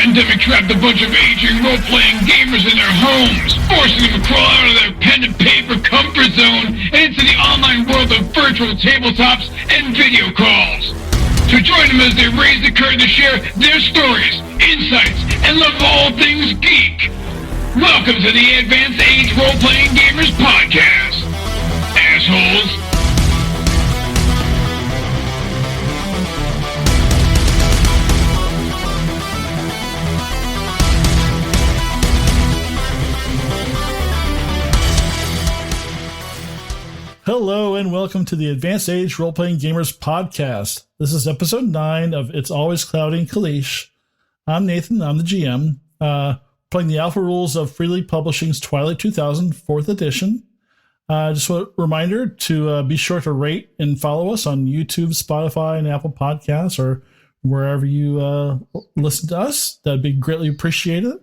pandemic trapped a bunch of aging role-playing gamers in their homes, forcing them to crawl out of their pen and paper comfort zone and into the online world of virtual tabletops and video calls. So join them as they raise the curtain to share their stories, insights, and love of all things geek. Welcome to the Advanced Age Role-Playing Gamers Podcast, assholes. Hello and welcome to the Advanced Age Role-Playing Gamers Podcast. This is episode 9 of It's Always Cloudy in Kalisz. I'm Nathan, I'm the GM, playing the alpha rules of Freely Publishing's Twilight 2000 4th edition. Just a reminder to be sure to rate and follow us on YouTube, Spotify, and Apple Podcasts, or wherever you listen to us. That'd be greatly appreciated.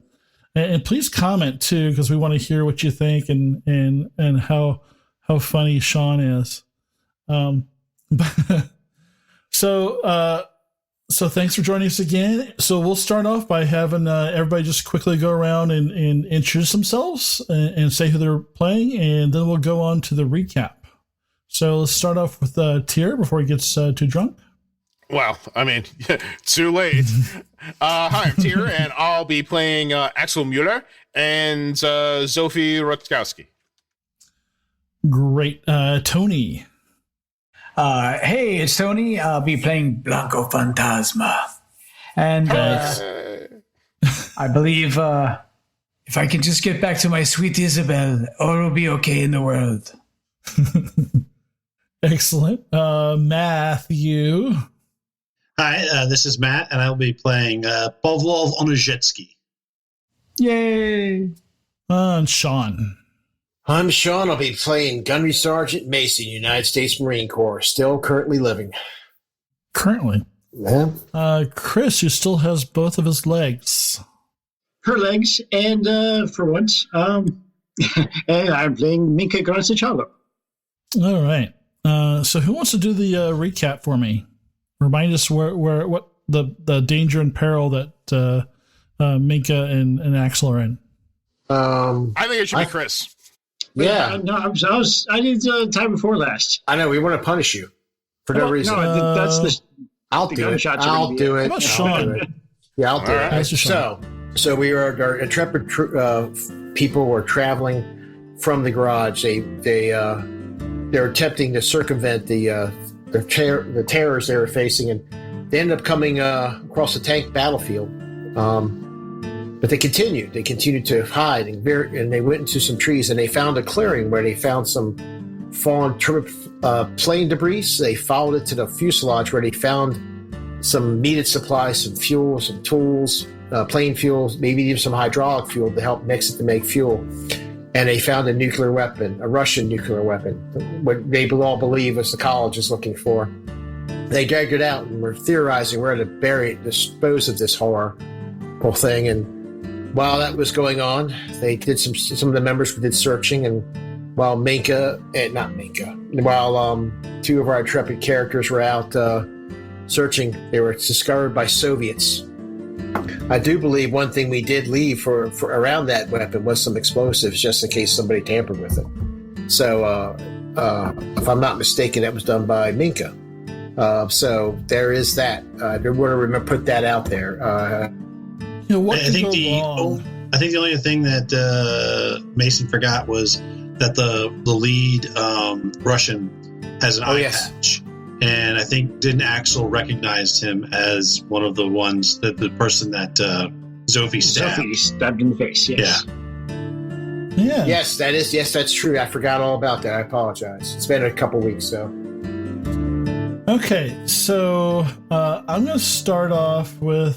And please comment too, because we want to hear what you think and how funny Sean is. So thanks for joining us again. So we'll start off by having everybody just quickly go around and introduce themselves and say who they're playing, and then we'll go on to the recap. So let's start off with Tyr before he gets too drunk. Well, I mean, too late. Hi, I'm Tyr, and I'll be playing Axel Mueller and Zofie Rutkowski. Great. Tony. Hey, it's Tony. I'll be playing Blanco Fantasma. And I believe if I can just get back to my sweet Isabel, all will be okay in the world. Excellent. Matthew. Hi, this is Matt, and I'll be playing Pavlov Onuzhetsky. Yay! And Sean. I'm Sean. I'll be playing Gunnery Sergeant Mason, United States Marine Corps, still currently living. Currently? Yeah. Chris, who still has both of his legs. Her legs, and for once, and I'm playing Minka Grasachalo. All right. So who wants to do the recap for me? Remind us what the danger and peril that Minka and Axel are in. I think it should be Chris. Yeah. No, I did time before last. I know. We want to punish you for no reason. No, that's the. I'll do it. I'll do it. How about Sean? Yeah, I'll do it. Right. So we are our intrepid people were traveling from the garage. They're attempting to circumvent the terrors they were facing, and they ended up coming across the tank battlefield. But they continued. They continued to hide, and they went into some trees, and they found a clearing where they found some fallen plane debris. So they followed it to the fuselage, where they found some needed supplies, some fuel, some tools, plane fuel, maybe even some hydraulic fuel to help mix it to make fuel. And they found a nuclear weapon, a Russian nuclear weapon, what they all believe was the college is looking for. They dragged it out and were theorizing where to bury it, dispose of this horrible thing. And while that was going on, they did some of the members did searching, and while while two of our intrepid characters were out searching, they were discovered by Soviets. I do believe one thing we did leave for around that weapon was some explosives, just in case somebody tampered with it. So, if I'm not mistaken, that was done by Minka. So there is that. I do want to put that out there. I think the only thing that Mason forgot was that the lead Russian has an eye patch, and I think didn't Axel recognize him as one of the ones that the person that Zofie stabbed. Zofie stabbed in the face. Yes. Yeah. Yes, that's true. I forgot all about that. I apologize. It's been a couple weeks, so. Okay, so I'm going to start off with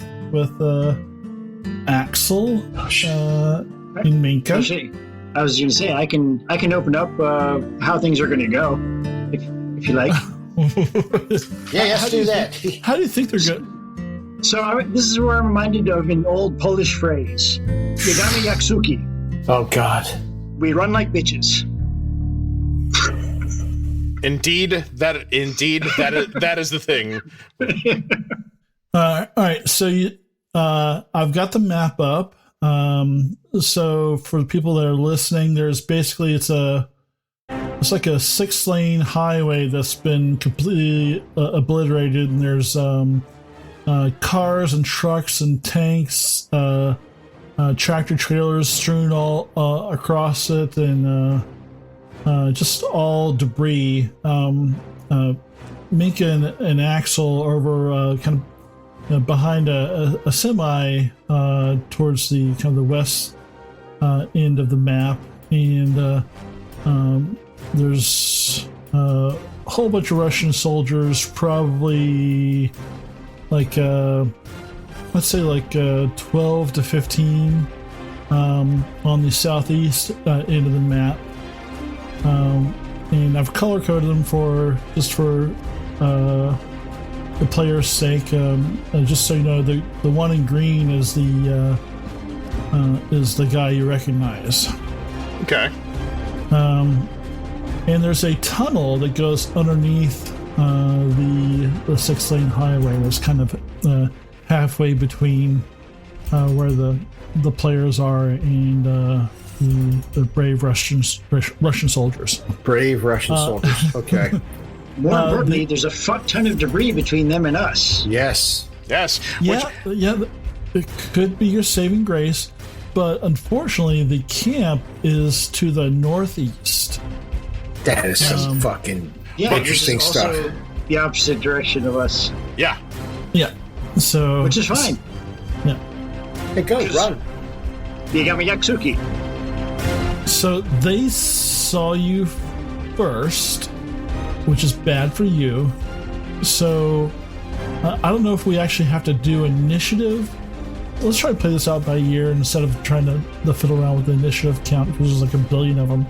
Axel and Minka. I was going to say I can open up how things are going to go if you like. Yeah, let's do that. How do you think they're good? So this is where I'm reminded of an old Polish phrase: "Biegamy jak suki." Oh God. We run like bitches. Indeed, that is the thing. All right. So I've got the map up. So for the people that are listening, there's basically it's like a 6-lane highway that's been completely obliterated, and there's cars and trucks and tanks, tractor trailers strewn all across it, and just all debris. Minka and Axel are over kind of behind a semi towards the kind of the west end of the map, and there's a whole bunch of Russian soldiers, probably like let's say like 12 to 15 on the southeast end of the map, and I've color coded them for the player's sake, just so you know, the one in green is the guy you recognize. Okay. And there's a tunnel that goes underneath the 6-lane highway. That's kind of halfway between where the players are and the brave Russian soldiers. Brave Russian soldiers. Okay. More importantly, there's a fuck ton of debris between them and us. Yes. Yes. Yeah, it could be your saving grace, but unfortunately, the camp is to the northeast. That is some fucking interesting this is stuff. also the opposite direction of us, Yeah. Yeah. So, which is fine. Yeah. Hey, go run. You got me Yatsuki. So they saw you first, which is bad for you. So I don't know if we actually have to do initiative. Let's try to play this out by year instead of trying to fiddle around with the initiative count, because there's like a billion of them.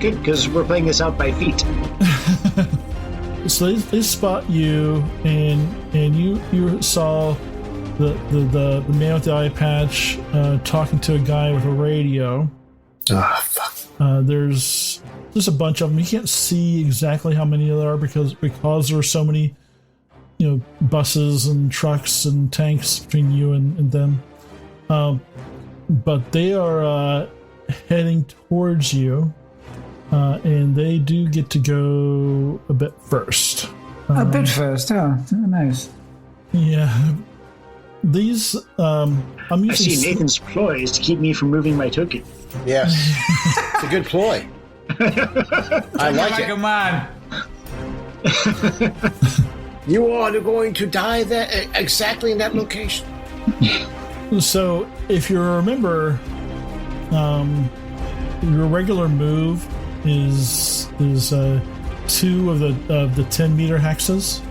Good, because we're playing this out by feet. So they spot you, and you saw the man with the eye patch talking to a guy with a radio. Ah, fuck. There's a bunch of them. You can't see exactly how many there are because there are so many, buses and trucks and tanks between you and them. But they are heading towards you, and they do get to go a bit first. A bit first, oh, nice. Yeah. These, I'm I using... see Nathan's ploys to keep me from moving my token. Yes. It's a good ploy. I like it. Come on. You are going to die there exactly in that location. So, if you remember, your regular move is 2 of the 10-meter hexes.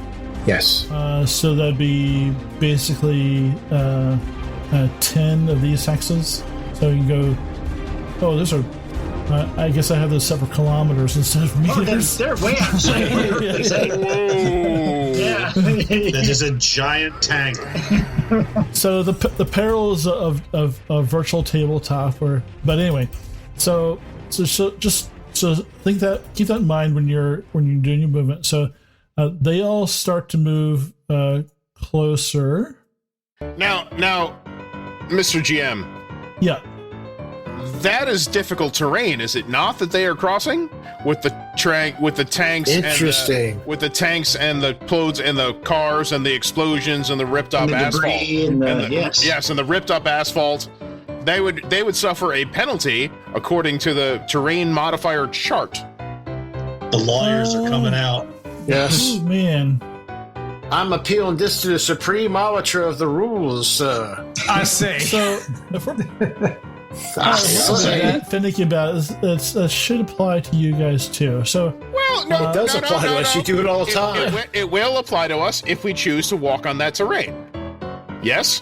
Yes. So that'd be basically 10 of these hexes. So you can go. Oh, those are. I guess I have those set for kilometers instead of meters. They're way outside. Yeah. That is a giant tank. So the perils of virtual tabletop, but anyway, so just keep that in mind when you're doing your movement. So they all start to move closer. Now, Mr. GM. Yeah. That is difficult terrain, is it not? That they are crossing with the tanks. Interesting. With the tanks and the clothes and the cars and the explosions and the ripped up asphalt. Yes, and the ripped up asphalt. They would suffer a penalty according to the terrain modifier chart. The lawyers are coming out. Yes. Oh, man. I'm appealing this to the supreme arbiter of the rules, sir. I say. So if we're finicky about it, that should apply to you guys too. So Well, no, It does apply to us. You do it all the time. It will apply to us if we choose to walk on that terrain. Yes.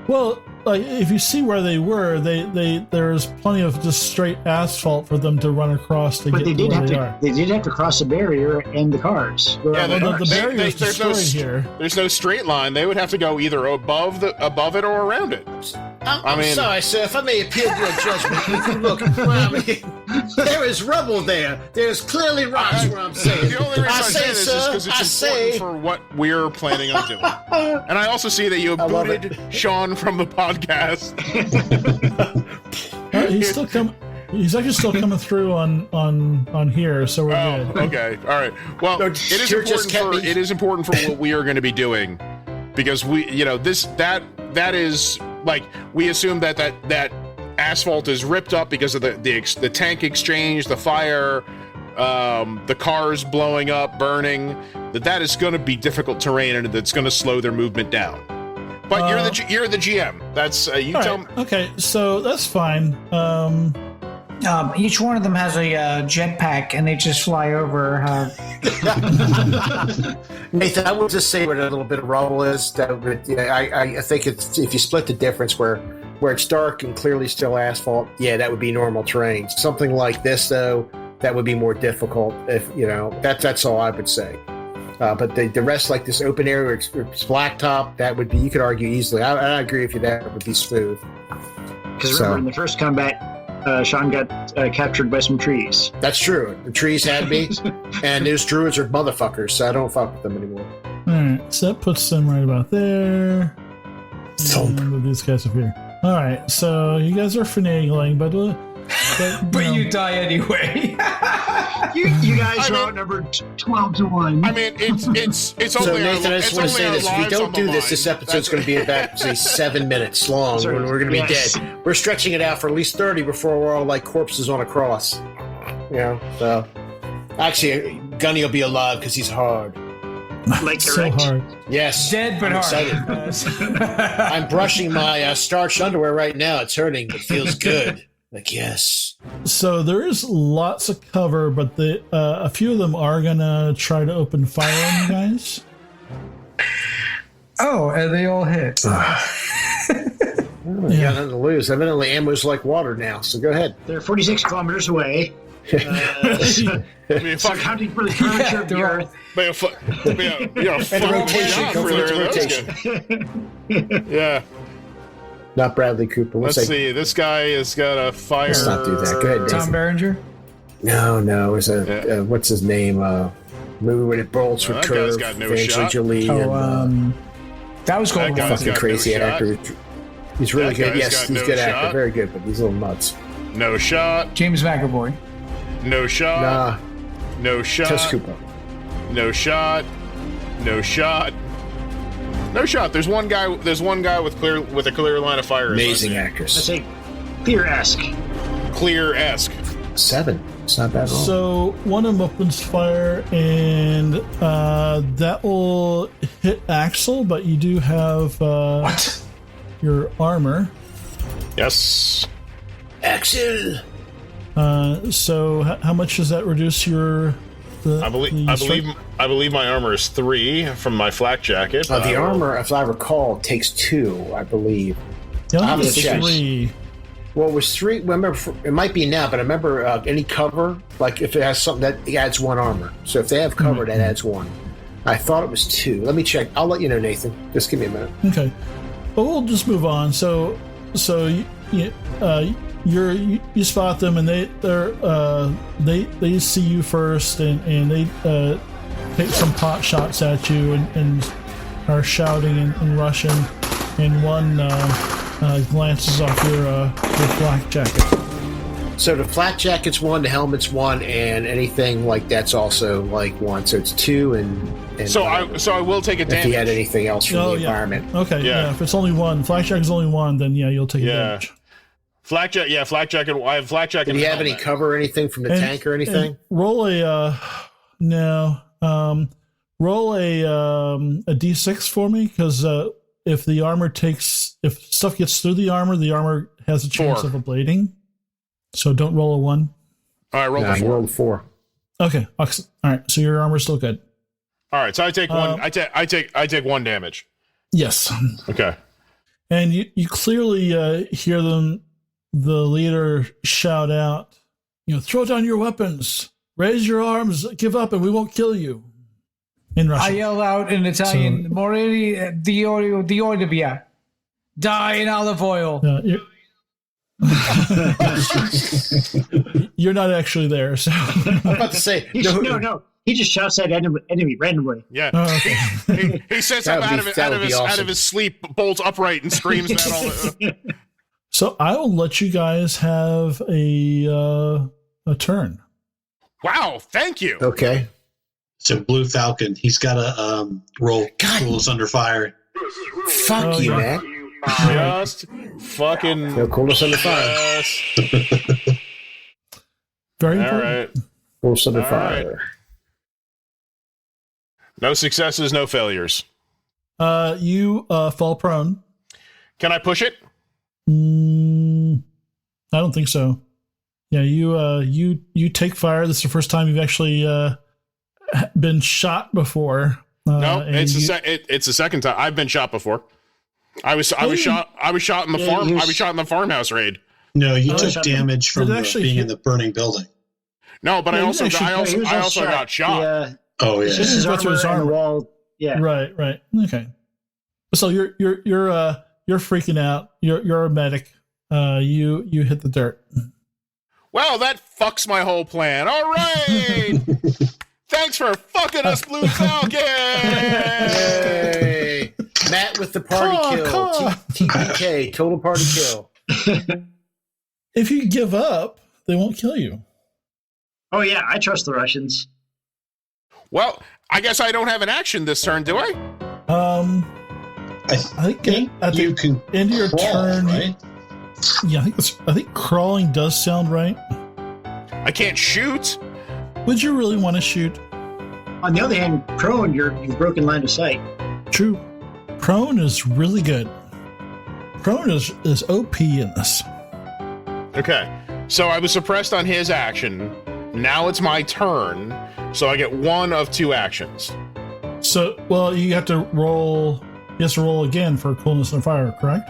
well, like if you see where they were, there's plenty of just straight asphalt for them to run across to but get to where they are. they did have to cross a barrier and the cars. Yeah, The barrier is destroyed here. There's no straight line. They would have to go either above it or around it. I'm sorry, sir, if I may appeal to your judgment. Look, There is rubble there. There's clearly rocks where I'm saying. The only reason I say this is because it's important for what we're planning on doing. And I also see that you have booted Sean from the podcast. He's still coming. He's actually still coming through on here, so we're good. Okay, all right. Well, it is important for what we are going to be doing, because that is like, we assume that asphalt is ripped up because of the tank exchange, the fire, the cars blowing up, burning. That is going to be difficult terrain, and that's going to slow their movement down. But you're the GM. That's you tell me. Okay, so that's fine. Each one of them has a jetpack, and they just fly over. Nathan, I will just say what a little bit of rubble is. I think it's, if you split the difference where it's dark and clearly still asphalt, that would be normal terrain. Something like this, though, that would be more difficult. If that's all I would say. But the rest, like this open area, it's blacktop, that would be, you could argue easily. I agree with you, that would be smooth. Because remember, in the first combat, Sean got captured by some trees. That's true. The trees had me, and those druids are motherfuckers, so I don't fuck with them anymore. Alright, so that puts them right about there. And move these guys up here. Alright, so you guys are finagling, but you die anyway. you guys are outnumbered 12-1. I mean, it's so only Nathan, I just want to say this: if we don't do this episode's going to be about, say, 7 minutes long. When we're going to be dead. We're stretching it out for at least 30 before we're all like corpses on a cross. So actually, Gunny will be alive because he's hard. Like so hard. Yes, dead but hard. I'm brushing my starched underwear right now. It's hurting, but feels good. Like, yes. So there is lots of cover, but a few of them are gonna try to open fire on you guys. Oh, and they all hit. You got nothing to lose. Evidently, ammo's like water now, so go ahead. They're 46 kilometers away. So counting for the curvature of the Earth. Rotation. Yeah. Not Bradley Cooper. Let's see. This guy has got a fire. Let's not do that. Go ahead, Tom Berenger? No. It was what's his name? Movie when it bolts with curve. That guy's got no shot. Jolie that was going fucking crazy actor. He's really good. Yes, he's a good shot. actor. Very good, but he's a little nuts. No shot. James McAvoy. No shot. Nah. No shot. Tess Cooper. No shot. No shot. No shot. There's one guy with a clear line of fire. Amazing actress. Let's say clear-esque. Clear-esque. 7. It's not that long. So one of them opens fire, and that will hit Axel, but you do have your armor. Yes. Axel. So how much does that reduce your? I believe my armor is 3 from my flak jacket. The armor, if I recall, takes 2. I believe. Yeah, it's 3. Well, it was 3. Remember, it might be now, but I remember any cover, like if it has something that adds 1 armor. So if they have cover, that adds 1. I thought it was 2. Let me check. I'll let you know, Nathan. Just give me a minute. Okay. Well, we'll just move on. So you spot them, and they see you first, and they take some pot shots at you, and are shouting and rushing, and one glances off your flak jacket. So the flak jacket's 1, the helmet's 1, and anything like that's also like 1. So it's 2, and so I will take a damage. If he had anything else from the environment. Okay, yeah. If it's only 1, flak jacket's only 1, then you'll take a damage. Flak jacket. I have flak jacket. Did he have any cover or anything from the tank or anything? Roll a roll a d6 for me, because if stuff gets through the armor has a chance 4. of ablating. So don't roll a 1. All right, roll a 4. Roll a 4. Okay, excellent. All right, so your armor's still good. All right, so I take 1. I take 1 damage. Yes. Okay. And you clearly hear them. The leader shout out, throw down your weapons, raise your arms, give up, and we won't kill you. In Russian. I yell out in Italian, Morelli di olio via. Die in olive oil. You're not actually there, so. I'm about to say no. He just shouts at enemy randomly. Yeah. Oh, okay. He sits up out of his sleep, bolts upright, and screams that all. So I will let you guys have a turn. Wow! Thank you. Okay. So Blue Falcon, he's got to roll Coolness under fire. Fuck you, man. Just fucking. No coolness under fire. Very All important. right. Coolness under All fire. right. No successes, no failures. You fall prone. Can I push it? I don't think so. Yeah, you take fire. This is the first time you've actually been shot before. No, it's the second time I've been shot before. I was shot in the farm. I was shot in the farmhouse raid. No, you took damage from being in the burning building. No, but I also got shot. Oh yeah, His armor on the wall. Yeah. Right. Okay. So you're freaking out. You're a medic. You hit the dirt. Well, that fucks my whole plan. All right. Thanks for fucking us, Blue Falcon. Hey, Matt with the party kill. TPK, total party kill. If you give up, they won't kill you. Oh yeah, I trust the Russians. Well, I guess I don't have an action this turn, do I? I think at you the can end of your crawl, turn, right? Yeah, I think crawling does sound right. I can't shoot. Would you really want to shoot? On the other hand, prone, you've broken line of sight. True. Prone is really good. Prone is OP in this. Okay, so I was suppressed on his action. Now it's my turn, so I get one of two actions. So, well, you have to roll. You have to roll again for coolness and fire, correct?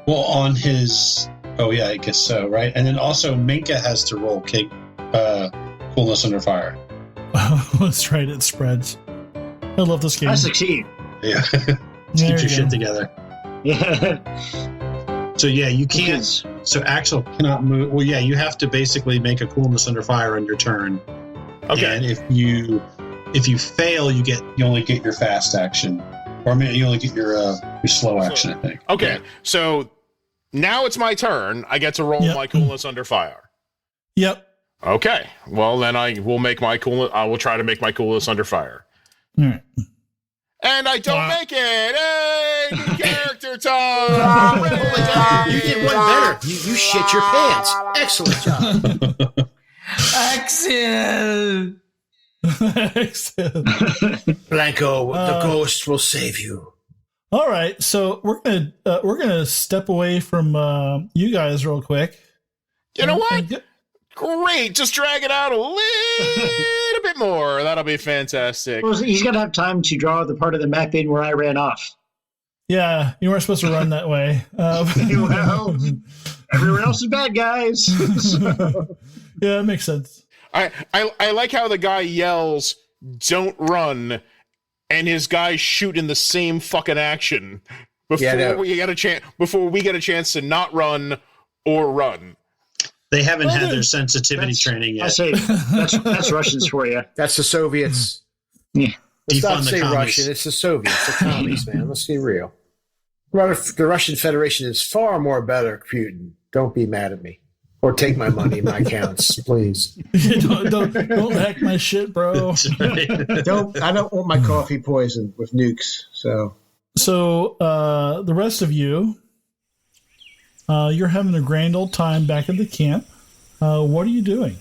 Well, on his. Oh yeah, I guess so, right? And then also Minka has to roll coolness under fire. That's right. It spreads. I love this game. I succeed. Yeah, keep your shit together. Yeah. So yeah, you can't. So Axel cannot move. Well, yeah, you have to basically make a coolness under fire on your turn. Okay. And if you fail, you only get your fast action, or I mean, you only get your slow action. I think. Okay. Yeah. So now it's my turn. I get to roll my coolness under fire. Yep. Okay. Well, then I will make my coolness. I will try to make my coolness under fire. All right. And I don't make it. Hey, new character time. Oh my God, you did one better. You shit your pants. Excellent job. Axel! Excellent. Blanco, the ghost will save you. All right, so we're gonna step away from you guys real quick. You know what? Great. Just drag it out a little bit more. That'll be fantastic. Well, he's got to have time to draw the part of the map in where I ran off. Yeah, you weren't supposed to run that way. Well, everyone else is bad guys. So. Yeah, it makes sense. I like how the guy yells, "Don't run," and his guys shoot in the same fucking action before we get a chance to not run or run. They haven't had their sensitivity training yet. I say that's Russians for you. That's the Soviets. Yeah. Let's not Defund the say commies. Russian. It's the Soviets, the commies, man. Let's be real. The Russian Federation is far more better, Putin. Don't be mad at me. Or take my money, my accounts, please. don't hack my shit, bro. Right. I don't want my coffee poisoned with nukes. So the rest of you, you're having a grand old time back at the camp. What are you doing?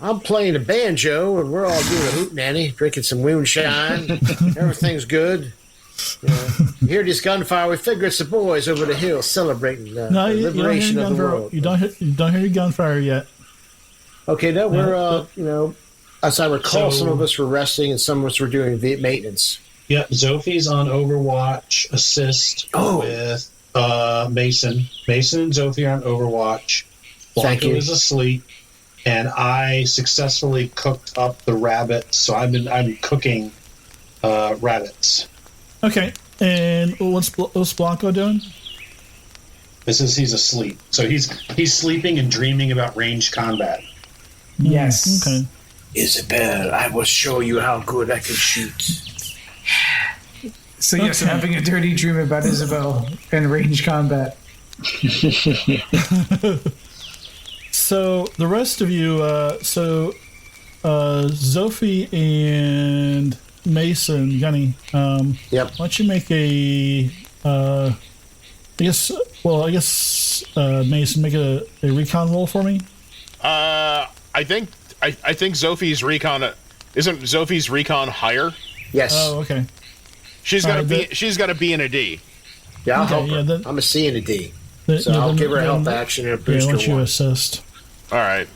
I'm playing a banjo, and we're all doing a hootenanny, drinking some moonshine. Everything's good. You hear this gunfire? We figure it's the boys over the hill celebrating the liberation of the world. You don't hear your gunfire yet. Okay, no, we're as I recall, some of us were resting, and some of us were doing maintenance. Yep, Zofie's on Overwatch assist with Mason. Mason and Zofie are on Overwatch. Blanco is asleep, and I successfully cooked up the rabbits. So I'm cooking rabbits. Okay, and what's Blanco doing? This is he's asleep. So he's sleeping and dreaming about ranged combat. Yes. Okay. Isabel, I will show you how good I can shoot. So yes, I'm having a dirty dream about Isabel and range combat. So the rest of you, Zofie and Mason, Gunny, Yep. why don't you make a, I guess Mason, make a recon roll for me. I think Zofie's recon isn't Zofie's recon higher. Yes. Oh, okay. She's got a B and a D. Yeah, I'll Okay, help her. yeah, I'm a C and a D. So So I'll give her a health action and a Yeah, booster once you one. assist. All right.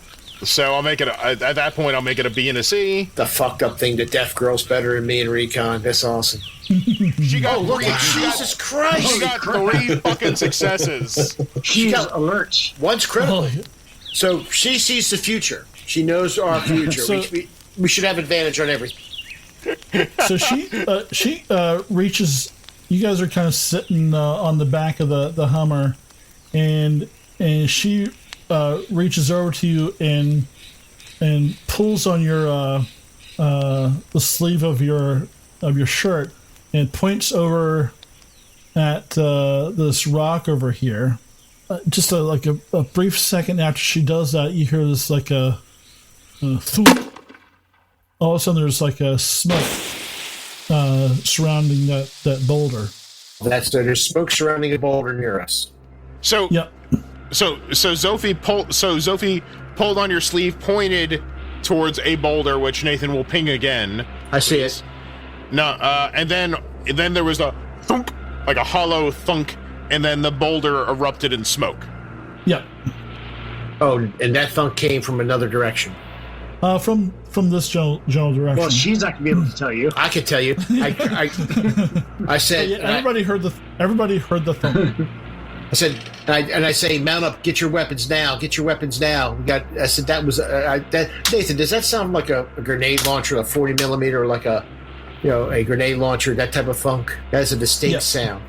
So I'll make it at that point. I'll make it a B and a C. The fucked up thing, the deaf girl's better than me in recon. That's awesome. She got Look at Jesus Christ! She got 3 fucking successes. She's alert. One's critical. Oh, So she sees the future. She knows our future. So- we should have advantage on everything. so she reaches. You guys are kind of sitting on the back of the Hummer, and she reaches over to you and pulls on your the sleeve of your shirt and points over at this rock over here. Just a brief second after she does that, you hear this like a thump. All of a sudden, there's like a smoke surrounding that boulder. There's smoke surrounding a boulder near us. So Yep. So Zofie pulled on your sleeve, pointed towards a boulder, which Nathan will ping again. I see it. No, and then there was a thunk, like a hollow thunk, and then the boulder erupted in smoke. Yep. Oh, and that thunk came from another direction. From this general direction. Well, she's not going to be able to tell you. I can tell you. I said. Yeah, everybody heard the thump. I said, and I say, mount up, get your weapons now, get your weapons now. I said, that was, Nathan, does that sound like a grenade launcher, a 40 millimeter, or like a grenade launcher, that type of funk? That's a distinct sound.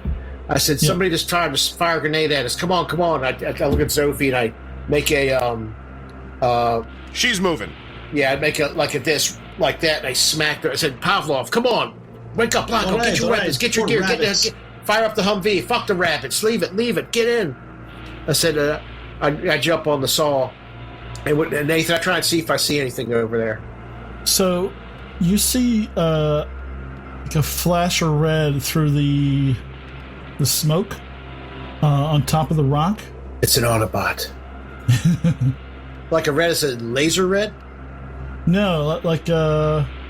I said, somebody just tried to fire a grenade at us. Come on. I look at Zofie and I make a, She's moving. yeah, I make it like this, like that, and I smacked her. I said, Pavlov, come on, wake up, Blanco, get your weapons, get your gear, get fire up the Humvee, fuck the rabbits, leave it, get in. I said, I jump on the saw, and Nathan, I try and see if I see anything over there. So you see like a flash of red through the smoke on top of the rock. It's an Autobot. Like a red is a laser red? No, like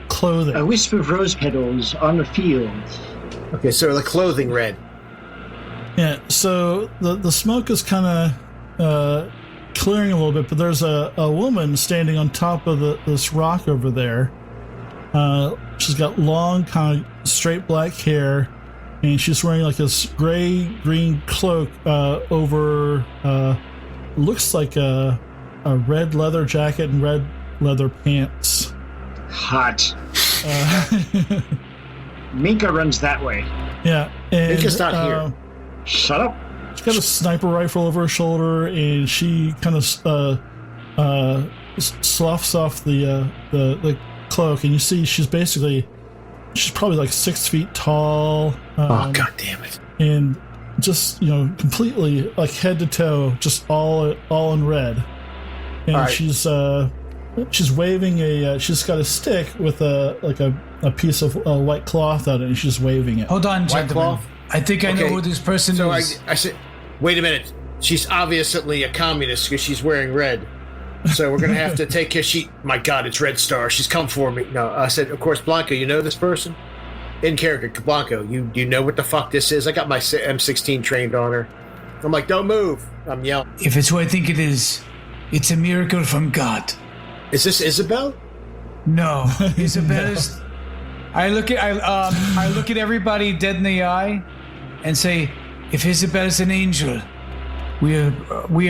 clothing. A wisp of rose petals on a field. Okay, so the clothing red. Yeah, so the smoke is kind of clearing a little bit, but there's a woman standing on top of this rock over there. She's got long, kind of straight black hair, and she's wearing like this gray-green cloak over, looks like a red leather jacket and red leather pants. Hot. Minka runs that way. Yeah, and Minka's not here. Shut up. She's got a sniper rifle over her shoulder, and she kind of sloughs off the cloak, and you see she's probably like 6 feet tall. Oh, god damn it! And just completely like head to toe, just all in red. And All right. she's waving she's got a stick with a piece of white cloth on it, and she's waving it. Hold on, White gentlemen. cloth? I think I know Okay, who this person So is. I said, wait a minute. She's obviously a communist because she's wearing red. So we're going to have to take care. My God, it's Red Star. She's come for me. No, I said, of course, Blanco, you know this person? In character, Blanco, you know what the fuck this is? I got my M16 trained on her. I'm like, don't move. I'm yelling. If it's who I think it is, it's a miracle from God. Is this Isabel? No, Isabella's. I look at everybody dead in the eye, and say, if Isabella's an angel, we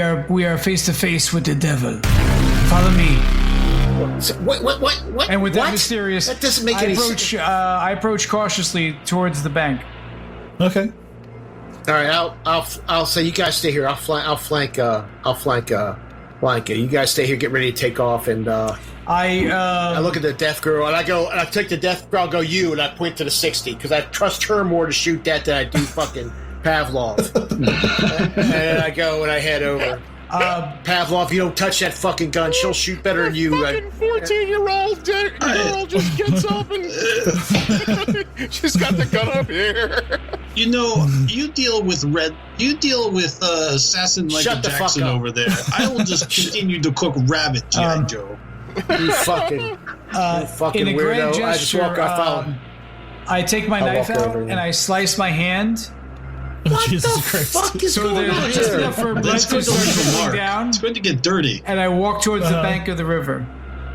are face to face with the devil. Follow me. What? And with that What? mysterious, That doesn't make any sense. I approach cautiously towards the bank. Okay. right, I'll say you guys stay here. I'll flank Blanco. You guys stay here. Get ready to take off, and I look at the deaf girl, and I take the deaf girl. I'll go you, and I point to the 60 because I trust her more to shoot that than I do fucking Pavlov. and I go and I head over. Pavlov, you don't touch that fucking gun. She'll shoot better than you. Fucking 14-year-old girl just gets up and she's got the gun up here. You know, you deal with assassin Michael Jackson over there. I will just continue to cook rabbit, G.I. Joe. You fucking in a weirdo. grand gesture, I just walk off. I take my knife out and I slice my hand. What Jesus the Christ. fuck is So going on there's just here? enough for blood Let's go to to start the trickling mark. down, It's going to get dirty. and I walk towards the bank of the river.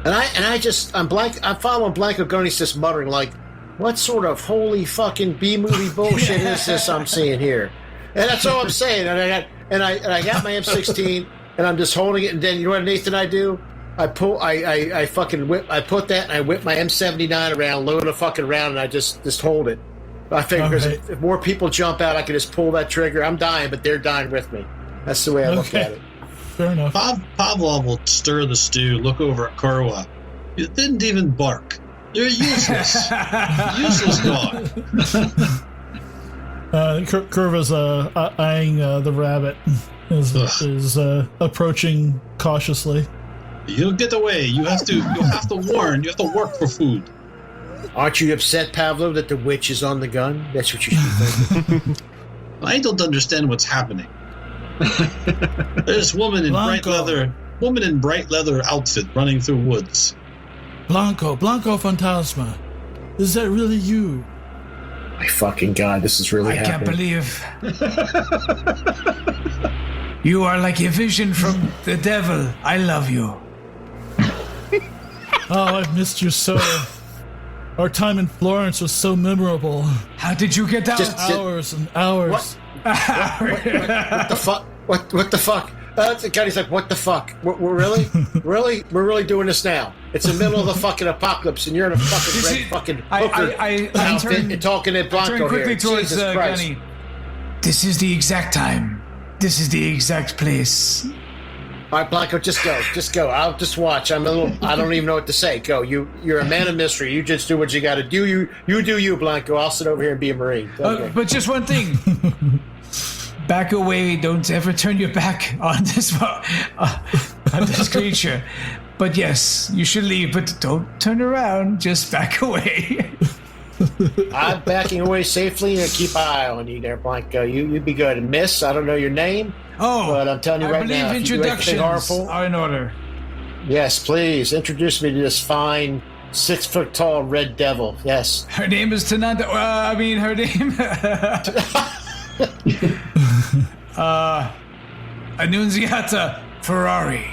I'm following Blanco going. He's just muttering like, "What sort of holy fucking B-movie bullshit is this I'm seeing here?" And that's all I'm saying. And I got my M16, and I'm just holding it. And then you know what, Nathan? I do. I put that, and I whip my M79 around, load a fucking round, and I just hold it. I figure because if more people jump out, I can just pull that trigger. I'm dying, but they're dying with me. That's the way I look at it. Fair enough. Pavlov will stir the stew, look over at Korwa. You didn't even bark. You're useless. Useless dog. Curva's eyeing the rabbit. Is approaching cautiously. You'll get away. You'll have to warn. You have to work for food. Aren't you upset, Pavlo, that the witch is on the gun? That's what you should think. I don't understand what's happening. There's woman in bright leather outfit running through woods. Blanco Fantasma. Is that really you? My fucking God, this is really I can't happening. believe you are like a vision from the devil. I love you. Oh, I've missed you so. Our time in Florence was so memorable. How did you get out? Hours and hours. What the fuck? What the fuck? He's like, what the fuck? We're really? We're really doing this now? It's the middle of the fucking apocalypse, and you're in a fucking red fucking hooker I outfit and talking at Blanco turn quickly here. towards Jesus Christ. Gunny. This is the exact time. This is the exact place. All right, Blanco, just go. I'll just watch. I don't even know what to say. Go. You're a man of mystery. You just do what you got to do. You do you, Blanco. I'll sit over here and be a Marine. Okay. But just one thing. Back away. Don't ever turn your back on this creature. But yes, you should leave, but don't turn around. Just back away. I'm backing away safely and keep an eye on you there, Blanco. You'd be good. Miss, I don't know your name. Oh, but I'm telling you right now, I believe if you do anything introductions harmful, are in order. yes, please introduce me to this fine 6-foot-tall red devil. Yes. Her name is Tananda. Her name. Annunziata Ferrari.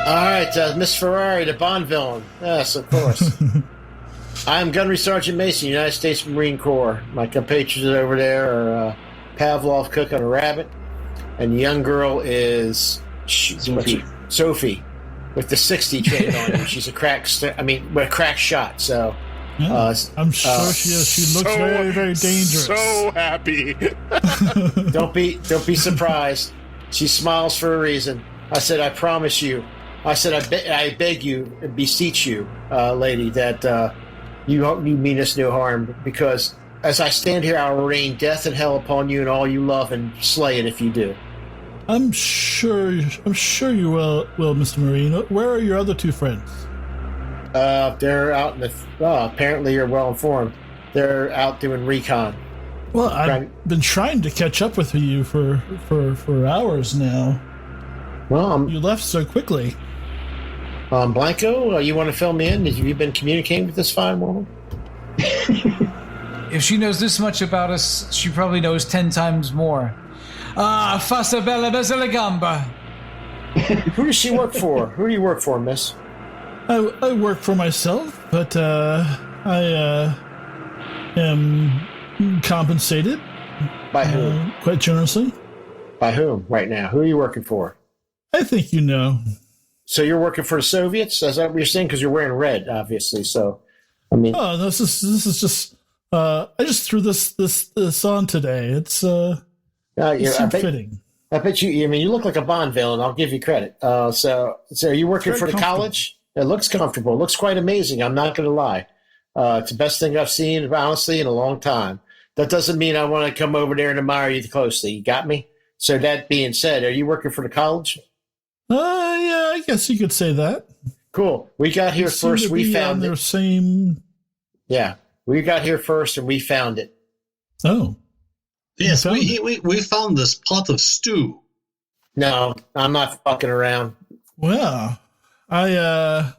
All right, Miss Ferrari, the Bond villain. Yes, of course. I'm Gunnery Sergeant Mason, United States Marine Corps. My compatriots over there are Pavlov cooking a rabbit, and the young girl is Zofie, with the 60 trained on her. She's a crack shot. So I'm sure she is. She looks very, very dangerous. So happy. don't be surprised. She smiles for a reason. I said, I promise you. I said, I beg you and beseech you, lady, that you mean us no harm, because as I stand here, I will rain death and hell upon you and all you love, and slay it if you do. I'm sure you will, Mr. Marine. Where are your other two friends? They're out in the. Apparently, you're well informed. They're out doing recon. Well, I've been trying to catch up with you for hours now. Well, you left so quickly. Blanco, you want to fill me in? Have you been communicating with this fine woman? If she knows this much about us, she probably knows 10 times more. Fassa bella bezza gamba. Who does she work for? Who do you work for, miss? I work for myself, but I am compensated. By whom? Quite generously. By whom right now? Who are you working for? I think you know. So you're working for the Soviets? Is that what you're saying? Because you're wearing red, obviously. So, I mean... Oh, this is just I just threw this on today. It's it seemed fitting. I bet you. I mean, you look like a Bond villain. I'll give you credit. So are you working for the college? It looks comfortable. It looks quite amazing. I'm not going to lie. It's the best thing I've seen, honestly, in a long time. That doesn't mean I want to come over there and admire you closely. You got me? So that being said, are you working for the college? Yeah, I guess you could say that. Cool. We got here first. We found it. Same. Yeah, we got here first, and we found it. Oh. Yes, we found this pot of stew. No, I'm not fucking around. Well, I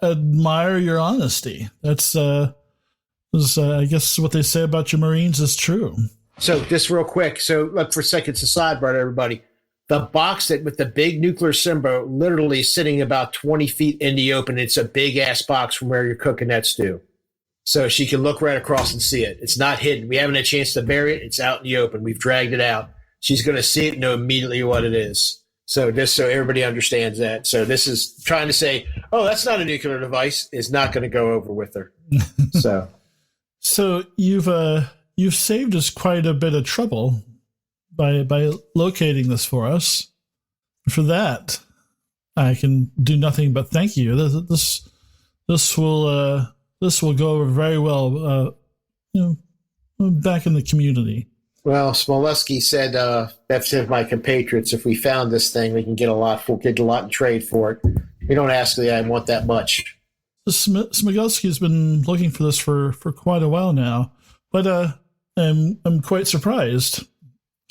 admire your honesty. That's I guess what they say about your Marines is true. So just real quick, look for a second, it's a sidebar to everybody. The box with the big nuclear symbol literally sitting about 20 feet in the open. It's a big ass box from where you're cooking that stew. So she can look right across and see it. It's not hidden. We haven't had a chance to bury it. It's out in the open. We've dragged it out. She's going to see it and know immediately what it is. So just so everybody understands that. So this is trying to say, oh, that's not a nuclear device, is not going to go over with her. So you've saved us quite a bit of trouble by locating this for us. For that, I can do nothing but thank you. This will go over very well, back in the community. Well, Smoleski said that's my compatriots. If we found this thing, we can get a lot. We'll get a lot in trade for it. We don't ask the I want that much. Smoleski's been looking for this for quite a while now, but I'm quite surprised.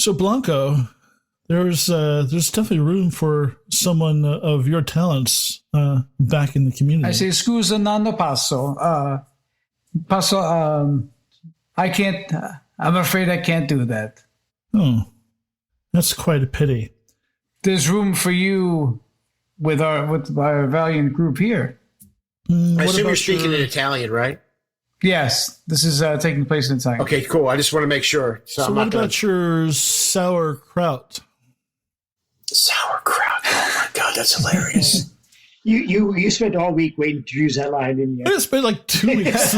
So Blanco, there's definitely room for someone of your talents back in the community. I say, scusa, non passo. I can't. I'm afraid I can't do that. Oh, that's quite a pity. There's room for you with our valiant group here. I assume you're speaking in Italian, right? Yes, this is taking place in Italian. Okay, cool. I just want to make sure. So what about your sauerkraut? Sauerkraut. Oh my God, that's hilarious. You spent all week waiting to use that line, didn't you? I spent like 2 weeks.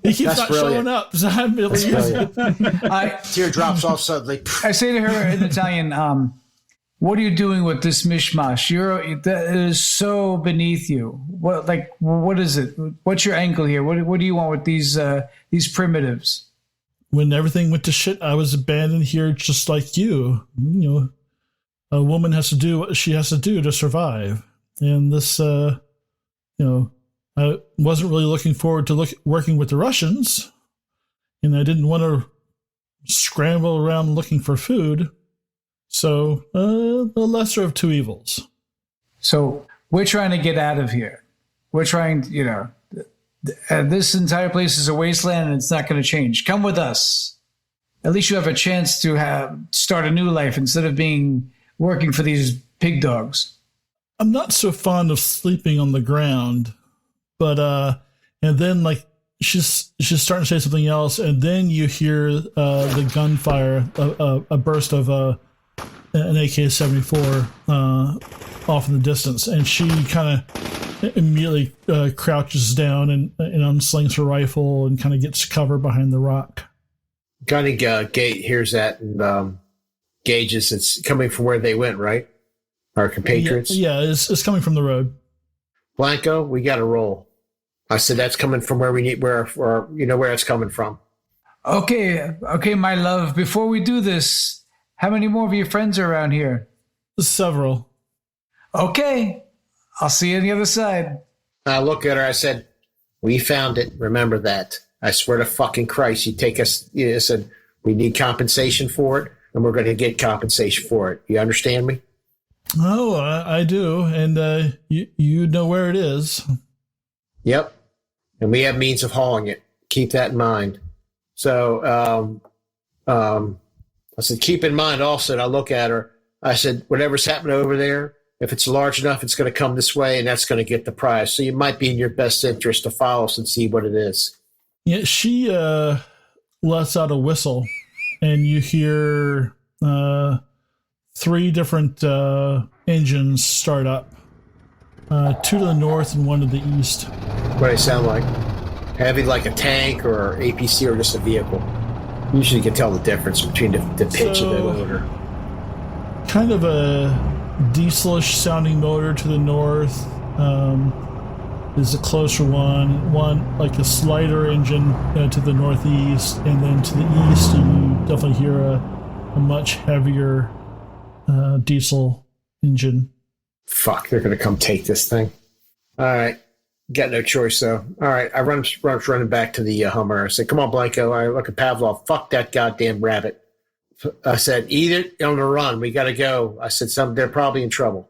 He keeps not showing up. So I'm really teardrops off suddenly. I say to her in Italian, what are you doing with this mishmash? That is so beneath you. What is it? What's your angle here? What do you want with these primitives? When everything went to shit, I was abandoned here just like you. A woman has to do what she has to do to survive. And this, I wasn't really looking forward to working with the Russians. And I didn't want to scramble around looking for food. So, the lesser of two evils. So, we're trying to get out of here. We're trying, this entire place is a wasteland and it's not going to change. Come with us. At least you have a chance to start a new life instead of working for these pig dogs. I'm not so fond of sleeping on the ground, but, and then she's starting to say something else. And then you hear, the gunfire, a burst of, an AK-74 off in the distance, and she kind of immediately crouches down and unslings her rifle and kind of gets cover behind the rock. Gunning Gate hears that and gauges it's coming from where they went, right? Our compatriots? Yeah, it's coming from the road. Blanco, we got to roll. I said that's coming from where we need, where it's coming from. Okay, my love, before we do this, how many more of your friends are around here? Several. Okay. I'll see you on the other side. I look at her. I said, we found it. Remember that. I swear to fucking Christ, you take us. You said, we need compensation for it, and we're going to get compensation for it. You understand me? Oh, I do. And you know where it is. Yep. And we have means of hauling it. Keep that in mind. So, I said, keep in mind also, and I look at her, I said, whatever's happening over there, if it's large enough, it's going to come this way, and that's going to get the prize. So you might be in your best interest to follow us and see what it is. Yeah, she lets out a whistle, and you hear 3 different engines start up. 2 to the north and 1 to the east. What do they sound like? Heavy like a tank or APC or just a vehicle? Usually you can tell the difference between the pitch of the motor. Kind of a dieselish sounding motor to the north. Is a closer one like a slider engine to the northeast, and then to the east you definitely hear a much heavier diesel engine. Fuck, they're gonna come take this thing. All right, got no choice though. All right, I run running back to the Hummer. I said, "Come on, Blanco." I look at Pavlov. Fuck that goddamn rabbit. I said, "Eat it on the run. We gotta go." I said, "They're probably in trouble."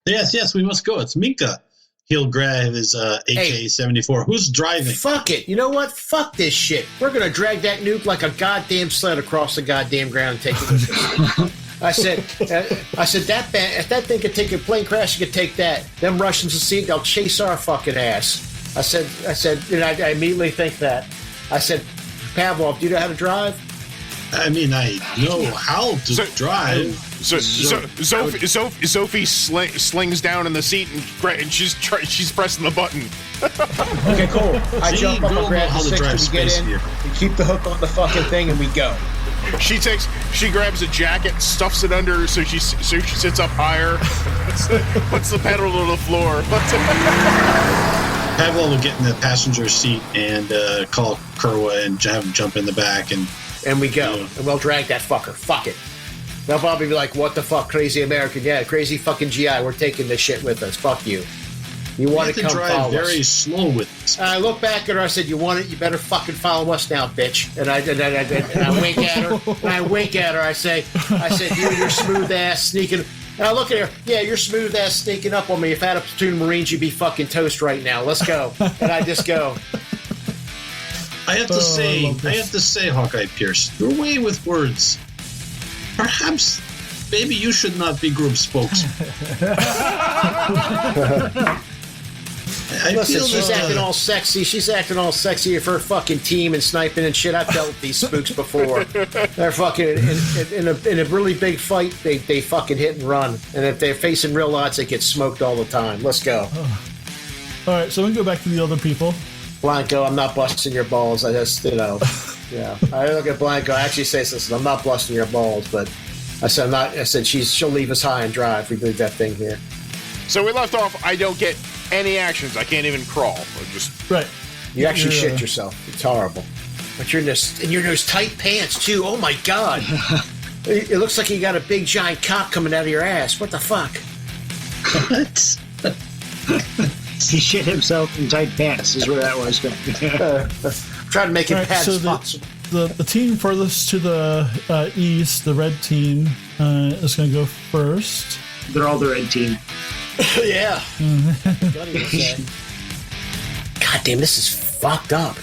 Yes, we must go. It's Minka. He'll grab his AK-74. Who's driving? Fuck it. You know what? Fuck this shit. We're going to drag that nuke like a goddamn sled across the goddamn ground and take it with us. I said, if that thing could take a plane crash, you could take that. Them Russians will see it. They'll chase our fucking ass. I said, and I immediately think that. I said, Pavlov, do you know how to drive? I mean, I know how to drive. So Zofie slings down in the seat and she's pressing the button. Okay, cool. I jump up and grab the stick, we get in, we keep the hook on the fucking thing, and we go. She grabs a jacket, stuffs it under, so she sits up higher, puts the pedal to the floor. Pavlov will get in the passenger seat and call Kerwa and have him jump in the back, and we go, and we'll drag that fucker. Fuck it. They'll probably be like, "What the fuck, crazy American? Yeah, crazy fucking GI. We're taking this shit with us. Fuck you. You want to come drive follow very us?" slow with this. And I look back at her. I said, "You want it? You better fucking follow us now, bitch." And I wink at her. And I wink at her. I said, "You're smooth ass sneaking." And I look at her. "Yeah, you're smooth ass sneaking up on me. If I had a platoon of Marines, you'd be fucking toast right now. Let's go." And I just go. I have to say, Hawkeye Pierce, your way with words. Perhaps, maybe you should not be group spokesman. Listen, she's acting all sexy. She's acting all sexy for her fucking team and sniping and shit. I've dealt with these spooks before. They're fucking in a really big fight. They fucking hit and run, and if they're facing real odds, they get smoked all the time. Let's go. All right, so we can go back to the other people. Blanco, I'm not busting your balls. I just, yeah. I look at Blanco. I actually say, "Listen, I'm not busting your balls," but I said, "I'm not." I said, "She'll leave us high and dry if we leave that thing here." So we left off. I don't get any actions. I can't even crawl. Just right. You actually shit yourself. It's horrible. But you're in those tight pants too. Oh my god! It looks like you got a big giant cock coming out of your ass. What the fuck? What? He shit himself in tight pants. Is where that was going. Try to make it pads so possible. The team furthest to the east, the red team, is going to go first. They're all the red team. Yeah. God damn, this is fucked up.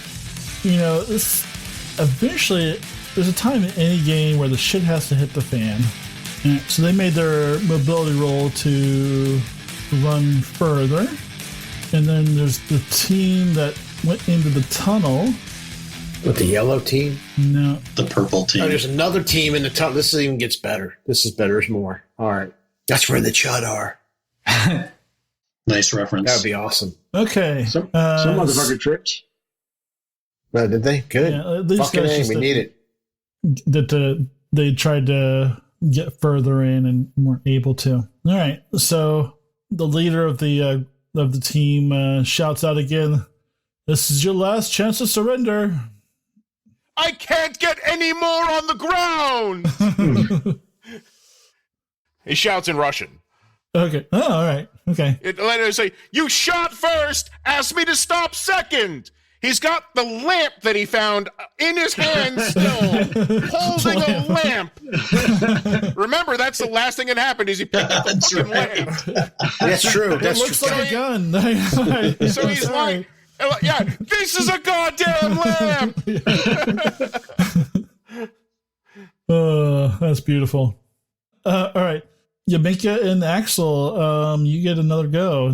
You know, this eventually there's a time in any game where the shit has to hit the fan. And so they made their mobility roll to run further. And then there's the team that went into the tunnel. With the yellow team? No. The purple team. Oh, there's another team in the tunnel. This even gets better. This is better. There's more. All right. That's where the Chud are. Nice reference. That would be awesome. Okay. Some motherfucker tripped. Did they? Good. Yeah, these fucking guys A, we need it. That they tried to get further in and weren't able to. All right. So the leader of the team shouts out again, "This is your last chance to surrender." I can't get any more on the ground. He shouts in Russian. Okay. Oh, all right. Okay. It later say, "You shot first. Ask me to stop second." He's got the lamp that he found in his hand still, holding a lamp. Remember, that's the last thing that happened is he picked up a fucking lamp. That's true. It looks like a gun. So he's like, "Yeah, this is a goddamn lamp." That's beautiful. All right. Yeah, Minka and Axel, you get another go.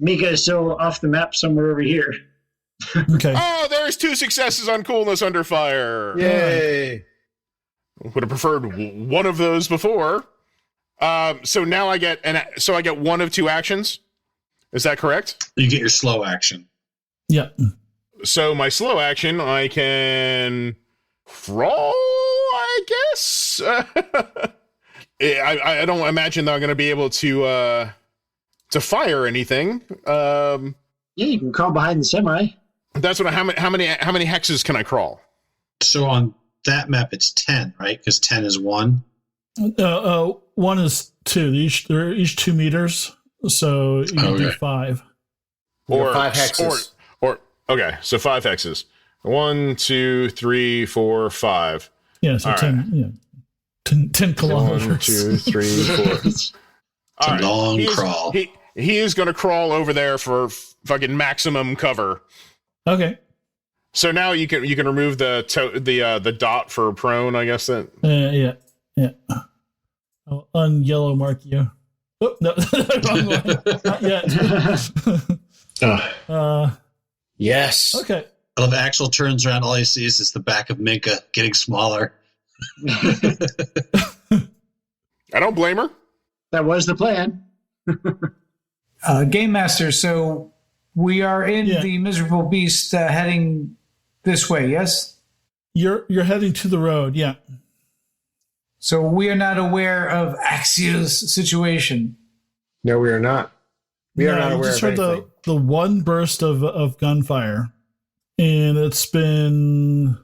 Minka is still off the map somewhere over here. Okay. Oh, there's 2 successes on coolness under fire. Yay. Would have preferred one of those before. So now I get one of two actions. Is that correct? You get your slow action. Yeah. So my slow action, I can crawl, I guess. I don't imagine that I'm going to be able to fire anything. Yeah, you can crawl behind the semi. That's what. How many hexes can I crawl? So on that map, it's 10, right? Because 10 is 1. 1 is 2. They're each 2 meters, so you can do 5. Or 5 hexes. Or okay, so 5 hexes. 1, 2, 3, 4, 5. Yeah, so 10. Right. Yeah, 10 kilometers. 1, 2, 3, 4. It's a long crawl. He is going to crawl over there for fucking maximum cover. Okay. So now you can remove the dot for prone, I guess. That. Yeah. I'll un-yellow mark you. Oh, no, not yet. Yes. Okay. I love Axel turns around, all he sees is the back of Minka getting smaller. I don't blame her. That was the plan. Game Master, so we are in the Miserable Beast heading this way, yes? You're heading to the road, yeah. So we are not aware of Axel's situation. No, we are not. We are not aware of anything. Heard the one burst of gunfire, and it's been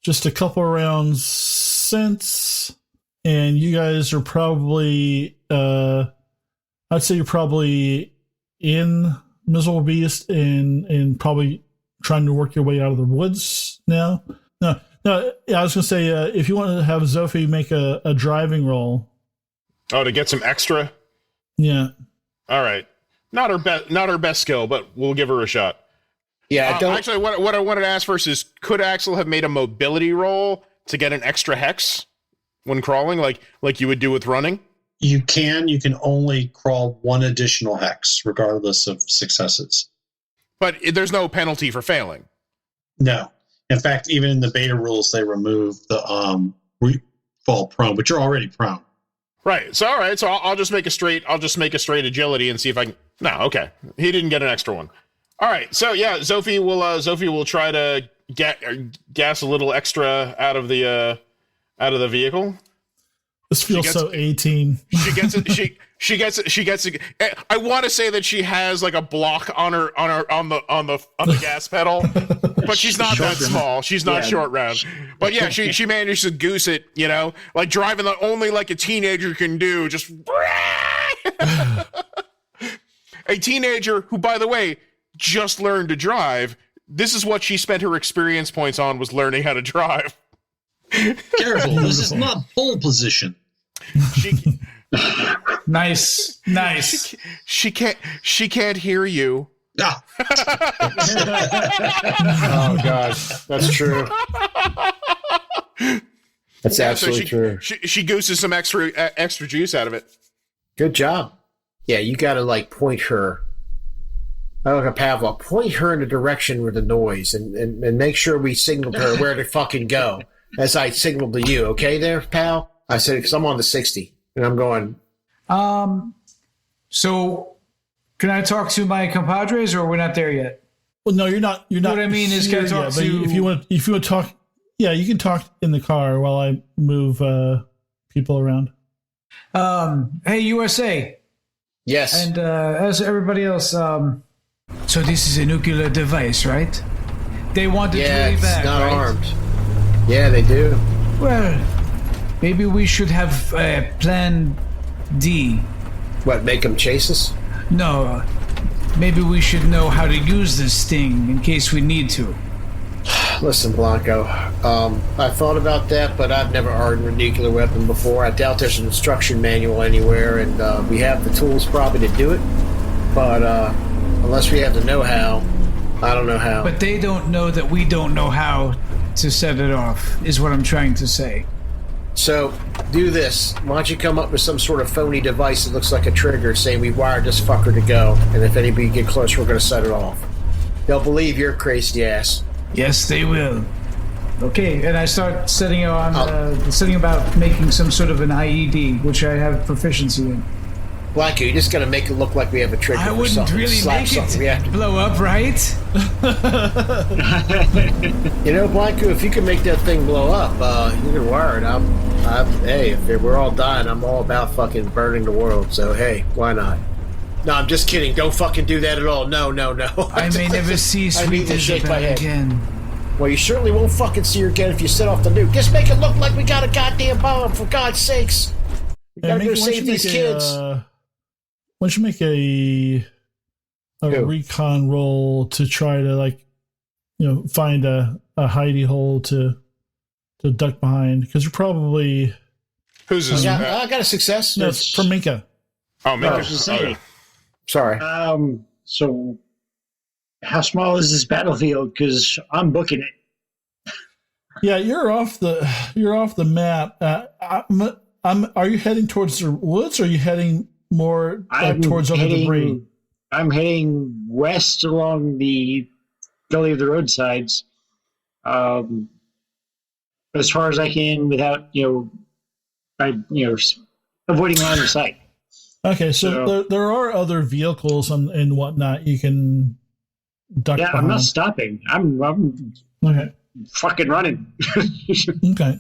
just a couple of rounds since, and you guys are probably, I'd say you're probably in Miserable Beast and probably trying to work your way out of the woods now. No, I was going to say, if you want to have Zofie make a driving roll. Oh, to get some extra? Yeah. All right. Not her best skill, but we'll give her a shot. Yeah, actually, what I wanted to ask first is, could Axel have made a mobility roll to get an extra hex when crawling, like you would do with running? You can only crawl 1 additional hex, regardless of successes. But there's no penalty for failing. No. In fact, even in the beta rules, they remove the fall prone, but you're already prone. Right. So I'll just make a straight agility and see if I can. No, okay. He didn't get an extra one. All right. So yeah, Zofie will try to gas a little extra out of the vehicle. This feels so 18. She gets it. She gets it. I want to say that she has like a block on the gas pedal, but she's not that small. She's not short round. But yeah, she managed to goose it. You know, like driving only like a teenager can do. Just a teenager who, by the way, just learned to drive. This is what she spent her experience points on, was learning how to drive. Careful, this is not pole position. Nice. She can't hear you. Ah. Oh God, that's true. That's absolutely true. She gooses some extra juice out of it. Good job. Yeah, you got to like point her. I like a Pavlov. Point her in the direction with the noise, and make sure we signal to her where to fucking go. As I signaled to you, okay, there, pal. I said, because I'm on the 60, and I'm going. So, can I talk to my compadres, or we're not there yet? Well, no, you're not. You're not. What I mean is, can I talk to? If you want to talk, yeah, you can talk in the car while I move people around. Hey, USA. Yes. And as everybody else, so this is a nuclear device, right? They wanted to leave back, not right? armed. Yeah, they do. Well, maybe we should have a plan D. What, make them chase us? No, maybe we should know how to use this thing in case we need to. Listen, Blanco, I thought about that, but I've never armed a nuclear weapon before. I doubt there's an instruction manual anywhere, and we have the tools probably to do it. But unless we have the know-how, I don't know how. But they don't know that we don't know how to set it off, is what I'm trying to say. So, do this. Why don't you come up with some sort of phony device that looks like a trigger saying we wired this fucker to go, and if anybody get close, we're going to set it off. They'll believe your crazy ass. Yes, they will. Okay, and I start setting about making some sort of an IED, which I have proficiency in. Blanco, you're just gonna make it look like we have a trigger. I or wouldn't something. really Slap make something. We have it to. blow up, right? You know, Blanco, if you can make that thing blow up, you can wire it. Hey, if we're all dying, I'm all about fucking burning the world. So hey, why not? No, I'm just kidding. Don't fucking do that at all. No. I may never see Sweet Isabel again. Well, you certainly won't fucking see her again if you set off the nuke. Just make it look like we got a goddamn bomb, for God's sakes. We gotta go save these kids. Why don't you make a recon roll to try to find a hidey hole to duck behind, because you're probably who's this? I got a success. No, it's from Minka. Oh, Minka. Say. Sorry. So how small is this battlefield? Because I'm booking it. Yeah, you're off the map. Are you heading towards the woods, or are you heading more towards other debris? I'm heading west along the gully of the roadsides, as far as I can without avoiding line of sight. Okay, so there are other vehicles and whatnot you can duck behind. I'm not stopping. I'm okay. Fucking running. Okay.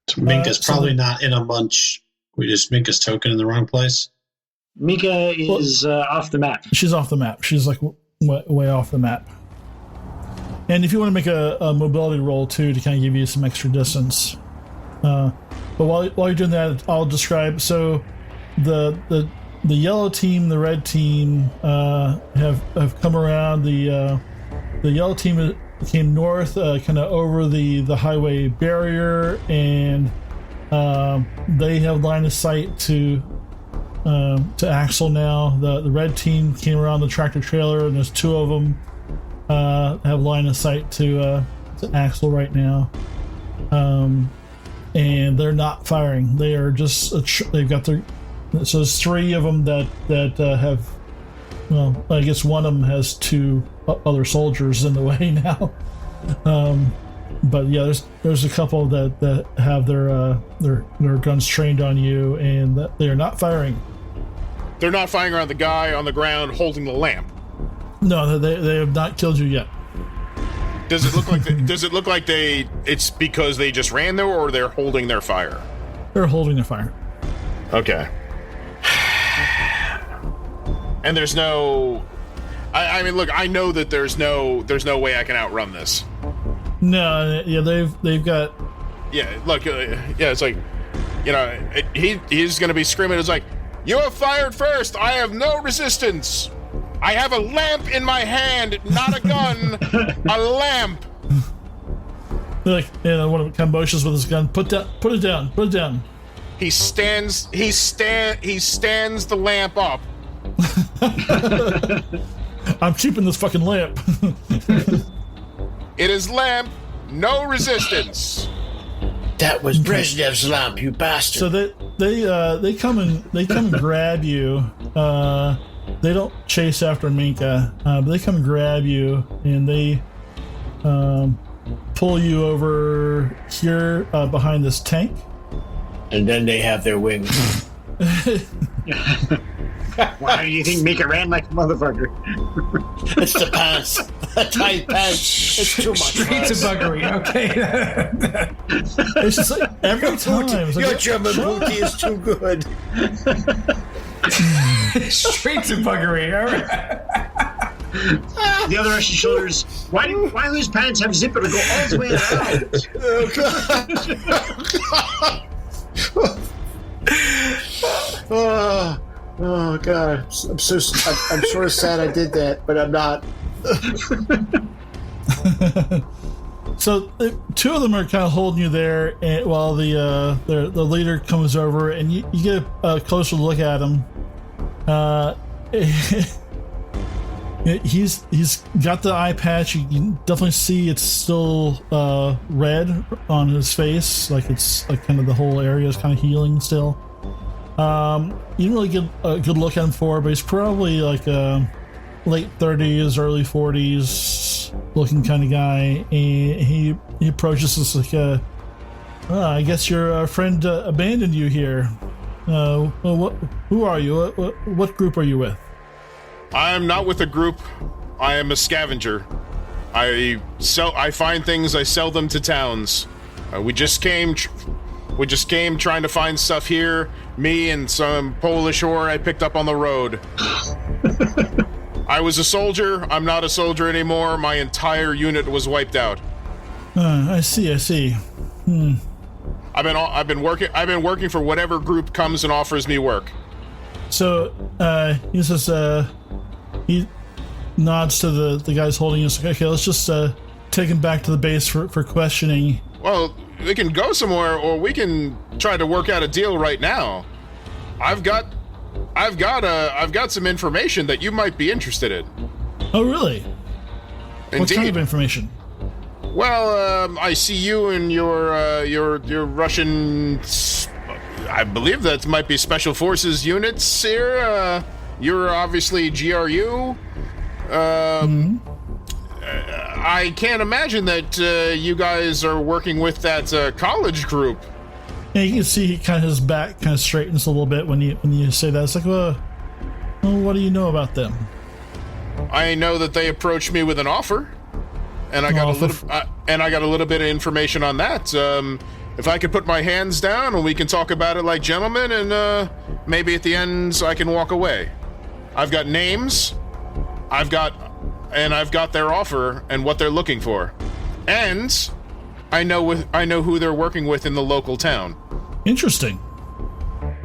So Minka's probably not in a bunch. Minka's token in the wrong place. Minka is off the map. She's off the map. She's like way off the map. And if you want to make a mobility roll too to kind of give you some extra distance. But while you're doing that, I'll describe. So the yellow team, the red team have come around. The yellow team came north, kind of over the highway barrier, and they have line of sight to Axel now. The red team came around the tractor trailer, and there's two of them have line of sight to Axel right now. And they're not firing. They are just they've got their. So there's three of them that have. Well, I guess one of them has two other soldiers in the way now. But yeah, there's a couple that have their guns trained on you, and that they are not firing. They're not firing around the guy on the ground holding the lamp. No, they have not killed you yet. Does it look like it's because they just ran there, or they're holding their fire? They're holding their fire. Okay. And there's no. I mean, look. I know that there's no way I can outrun this. No, yeah, they've got. Yeah, look. It's like, he's gonna be screaming. It's like, you have fired first. I have no resistance. I have a lamp in my hand, not a gun. A lamp. Like, one of them kind of motions with his gun. Put it down. He stands the lamp up. I'm keeping this fucking lamp. It is lamp, no resistance. That was Brezhnev's lamp, you bastard. So they come and grab you. They don't chase after Minka, but they come and grab you, and they pull you over here behind this tank. And then they have their wings. Why do you think Minka ran like a motherfucker? It's the pants. The tight pants. It's too much. Straight to buggery, okay. It's just like every time. Your German booty is too good. Straight to buggery, all right. The other Russian shoulders. Why do his pants have zipper to go all the way around? Oh God! I'm sort of sad I did that, but I'm not. So two of them are kind of holding you there, and while the leader comes over, and you get a closer look at him. He's got the eye patch. You can definitely see it's still red on his face, like it's like kind of the whole area is kind of healing still. You didn't really get a good look at him but he's probably like late 30s, early 40s looking kind of guy, and he approaches us like, I guess your friend abandoned you here. Who are you? What group are you with? I am not with a group. I am a scavenger. I find things. I sell them to towns. We just came trying to find stuff here. Me and some Polish whore I picked up on the road. I was a soldier. I'm not a soldier anymore. My entire unit was wiped out. I see. I've been working for whatever group comes and offers me work. So he says, he nods to the guys holding us. Okay, let's just take him back to the base for questioning. Well, we can go somewhere, or we can try to work out a deal right now. I've got some information that you might be interested in. Oh, really? Indeed. What kind of information? Well, I see you and your Russian, I believe that might be Special Forces units here. You're obviously GRU. I can't imagine that you guys are working with that college group. Yeah, you can see his back kind of straightens a little bit when you say that. It's like, well, what do you know about them? I know that they approached me with an offer, and I got a little bit of information on that. If I could put my hands down and we can talk about it like gentlemen, and maybe at the end I can walk away. I've got names. I've got their offer and what they're looking for, and I know who they're working with in the local town. Interesting.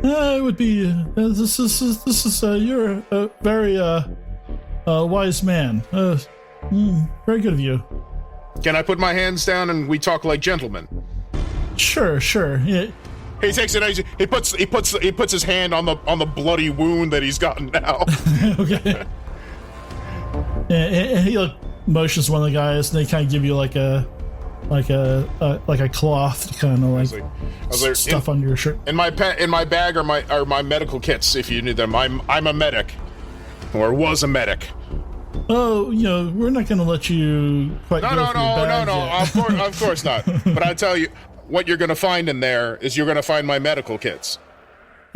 It would be. This is. You're a very wise man. Very good of you. Can I put my hands down and we talk like gentlemen? Sure. Yeah. He takes it. He puts his hand on the bloody wound that he's gotten now. Okay. And he motions one of the guys, and they kind of give you like a cloth to kind of like stuff under your shirt. In my bag are my medical kits if you need them. I'm a medic, or was a medic. Oh, we're not going to let you quite go through your bag yet. Of course not. But I tell you, what you're going to find in there is you're going to find my medical kits.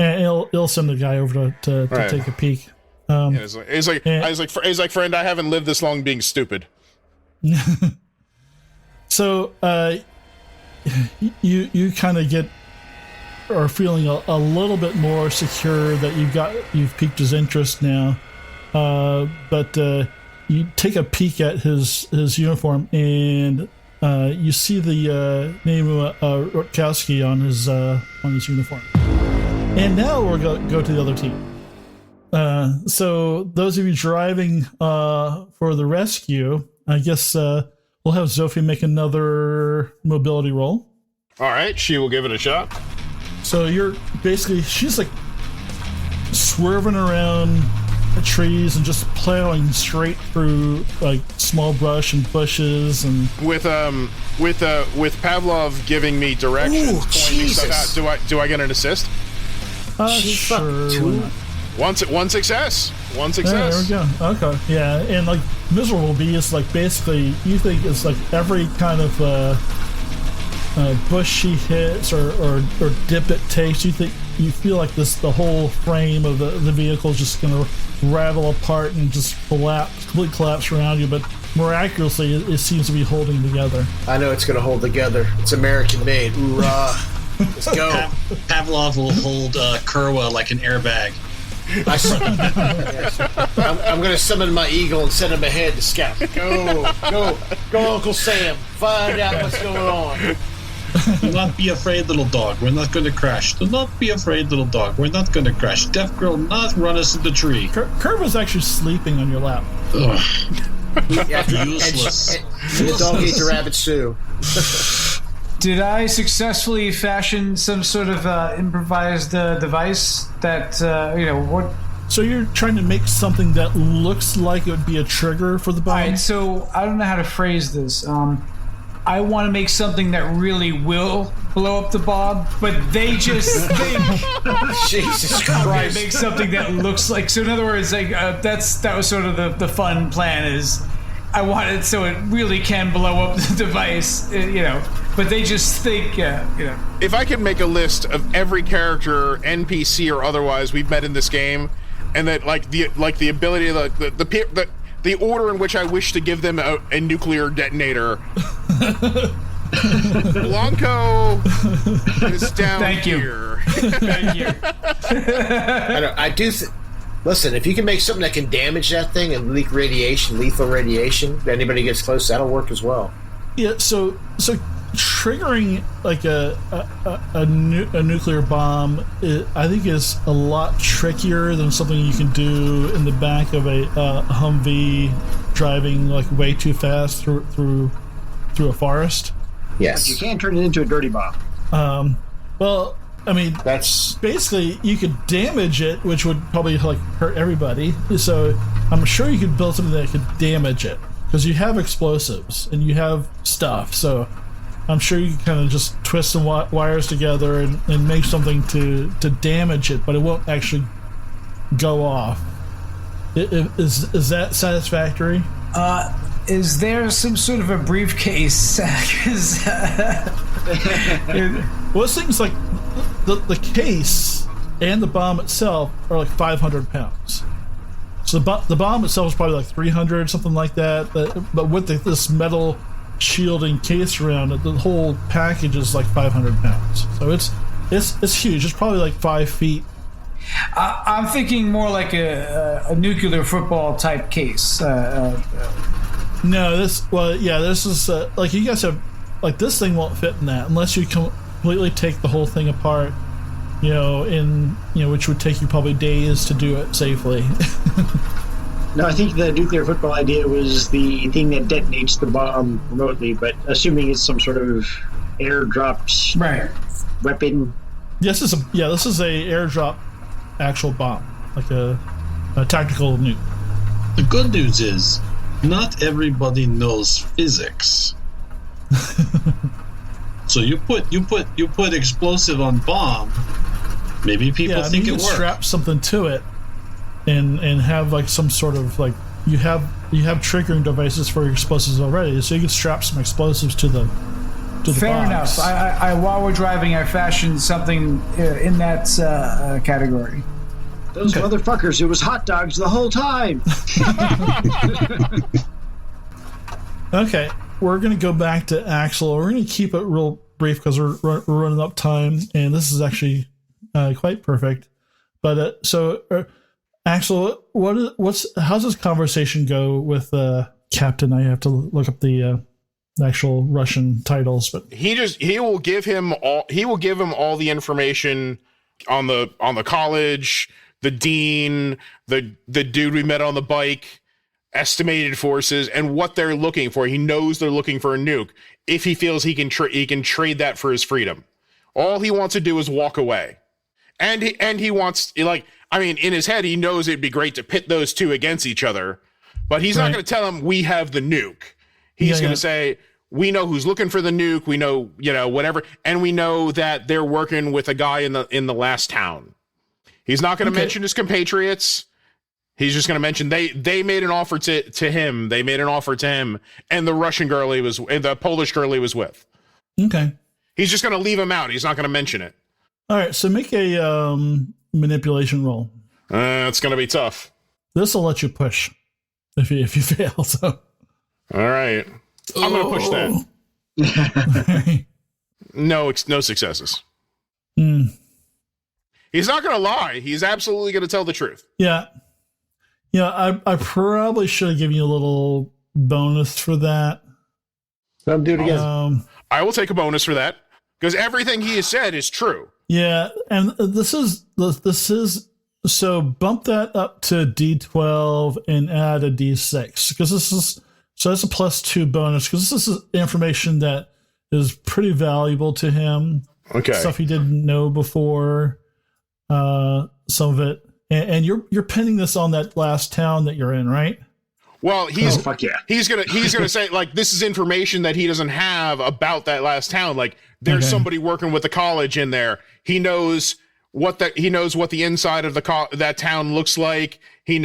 And he'll send the guy over to right. Take a peek. He's like, friend, I haven't lived this long being stupid. So, you kind of are feeling a little bit more secure that you've piqued his interest now. But you take a peek at his uniform, and you see the name of Rutkowski on his uniform. And now we'll go to the other team. So those of you driving for the rescue, I guess we'll have Zofie make another mobility roll. All right, she will give it a shot. So she's like swerving around the trees and just plowing straight through like small brush and bushes, and with Pavlov giving me directions. Ooh, Jesus. Do I get an assist? Sure. One success. Yeah, there we go. Okay. Yeah, and like miserable bee is like basically you think it's like every kind of bush she hits or dip it takes. You feel like the whole frame of the vehicle is just gonna rattle apart and just completely collapse around you. But miraculously, it seems to be holding together. I know it's gonna hold together. It's American made. Hoorah! Let's go. Pavlov will hold Kerwa like an airbag. I'm going to summon my eagle and send him ahead to scout. Go, Uncle Sam. Find out what's going on. Do not be afraid, little dog. We're not going to crash. Do not be afraid, little dog. We're not going to crash. Death Girl, not run us in the tree. Curve was actually sleeping on your lap. Useless. The dog ate the rabbit stew. Did I successfully fashion some sort of improvised device that, what? So you're trying to make something that looks like it would be a trigger for the bomb? All right, so I don't know how to phrase this. I want to make something that really will blow up the bomb, but they just think Jesus I'm gonna Christ. make something that looks like. So in other words, like that was sort of the fun plan. Is I want it so it really can blow up the device, But they just think, If I could make a list of every character, NPC or otherwise, we've met in this game, and that the ability, the order in which I wish to give them a nuclear detonator. Blanco is down Thank you. here. Thank you. Listen, if you can make something that can damage that thing and leak radiation, lethal radiation, if anybody gets close, that'll work as well. Yeah, so triggering like a nuclear bomb, I think is a lot trickier than something you can do in the back of a Humvee driving like way too fast through a forest. Yes. But you can't turn it into a dirty bomb. Well, I mean, That's basically you could damage it, which would probably like hurt everybody. So I'm sure you could build something that could damage it because you have explosives and you have stuff. So I'm sure you can kind of just twist some wires together and make something to damage it, but it won't actually go off. Is that satisfactory? Is there some sort of a briefcase? 'Cause, Well, it seems like the case and the bomb itself are like 500 pounds. So the bomb itself is probably like 300, something like that. But with this metal shielding case around it, the whole package is like 500 pounds. So it's huge. It's probably like 5 feet. I'm thinking more like a nuclear football type case. No, this is like you guys have like this thing won't fit in that unless you completely take the whole thing apart. Which would take you probably days to do it safely. No, I think the nuclear football idea was the thing that detonates the bomb remotely, but assuming it's some sort of airdropped weapon. This is a airdrop actual bomb, like a tactical nuke. The good news is, not everybody knows physics. So you put explosive on bomb. Maybe people think it works. Strap something to it, and have like some sort of like you have triggering devices for your explosives already, so you can strap some explosives to the Fair box. enough. I while we're driving, I fashioned something in that category. Those motherfuckers, it was hot dogs the whole time. Okay, we're going to go back to Axel. We're going to keep it real brief because we're running up time, and this is actually quite perfect. But Axel, how's this conversation go with Captain? I have to look up the actual Russian titles, but he will give him all the information on the college, the dean, the dude we met on the bike, estimated forces, and what they're looking for. He knows they're looking for a nuke. If he feels he can trade that for his freedom, all he wants to do is walk away, and he wants in his head he knows it'd be great to pit those two against each other, but he's not going to tell him we have the nuke. He's going to say, we know who's looking for the nuke. We know, whatever. And we know that they're working with a guy in the last town. He's not going to mention his compatriots. He's just going to mention they made an offer to him. They made an offer to him, and the Polish girl he was with. Okay. He's just going to leave him out. He's not going to mention it. All right. So make a manipulation roll. It's going to be tough. This will let you push if you fail. So. All right. I'm going to push that. No successes. He's not going to lie. He's absolutely going to tell the truth. Yeah. Yeah, I probably should have given you a little bonus for that. I'll do it again. I will take a bonus for that because everything he has said is true. Yeah, and this is so bump that up to D12 and add a D6 because that's a +2 bonus because this is information that is pretty valuable to him. Okay, stuff he didn't know before. Some of it. And you're pinning this on that last town that you're in, right? Well, he's fuck yeah. he's gonna say like this is information that he doesn't have about that last town. Like there's somebody working with the college in there. He knows what the inside of that town looks like. He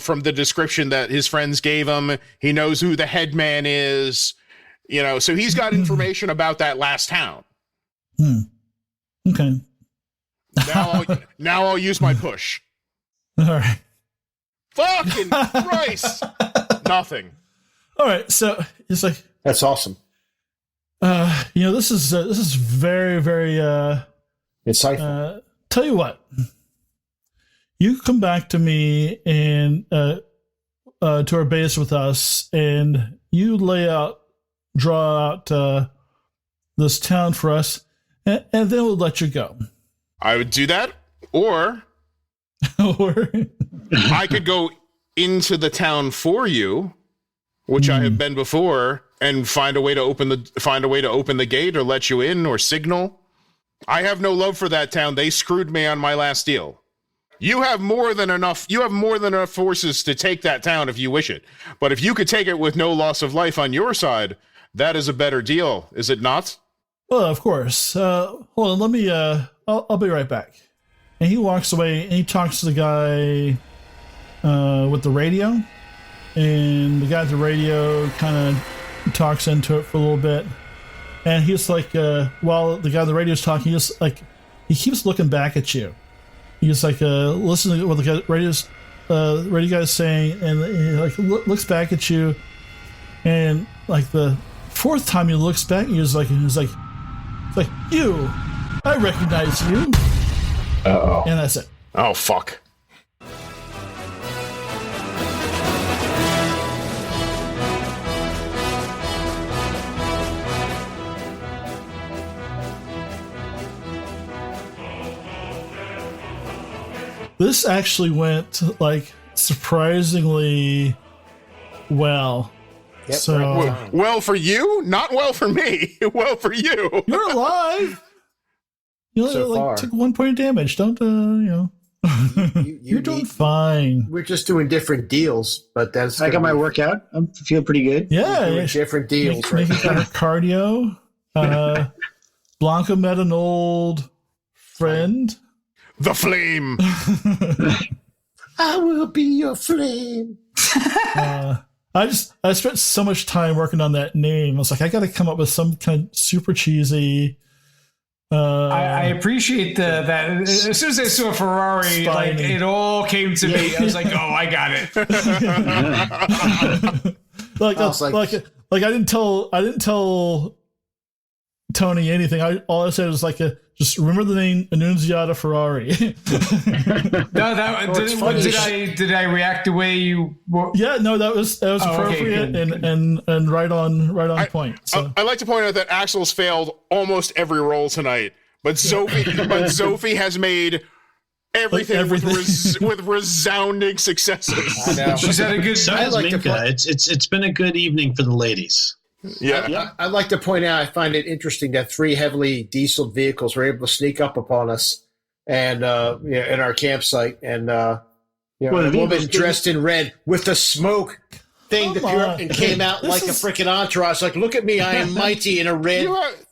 from the description that his friends gave him. He knows who the head man is. So he's got information about that last town. Okay. Now I'll use my push. All right. Fucking Christ! Nothing. All right. So it's like that's awesome. This is very, very insightful. Tell you what, you come back to me and to our base with us, and you draw out this town for us, and then we'll let you go. I would do that, or I could go into the town for you, which I have been before, and find a way to open the gate or let you in or signal. I have no love for that town. They screwed me on my last deal. You have more than enough forces to take that town if you wish it. But if you could take it with no loss of life on your side, that is a better deal, is it not? Well, of course. Hold on, let me I'll be right back. And he walks away and he talks to the guy with the radio. And the guy at the radio kind of talks into it for a little bit. And he's like, while the guy on the radio is talking, he keeps looking back at you. He's like, listening to what the radio guy is saying, and he looks back at you. And like the fourth time he looks back, he's like, you, I recognize you. Uh-oh. And that's it. Oh, fuck. This actually went surprisingly well. Yep, so well for you, not well for me. Well for you. You're alive. You far. Took 1 point of damage. Don't you're doing fine. We're just doing different deals, but that's. I got my workout. I feel pretty good. Yeah, different deals. Making kind of cardio. Blanco met an old friend. The flame. I will be your flame. I spent so much time working on that name. I was like, I got to come up with some kind of super cheesy. I appreciate that. As soon as I saw Ferrari, it all came to me. I was like, oh, I got it. I didn't tell Tony anything. All I said was just remember the name Annunziata Ferrari. Did I react the way you were? Yeah, no, that was appropriate. Okay, and right on point. So. I'd like to point out that Axel's failed almost every roll tonight, but Zofie has made everything. With resounding successes. I know. She's had a good. Minka, it's been a good evening for the ladies. Yeah. I'd like to point out, I find it interesting that 3 heavily dieseled vehicles were able to sneak up upon us and in our campsite, and a woman dressed in red with the smoke thing and came out like a freaking entourage. Like, look at me, I am mighty in a red,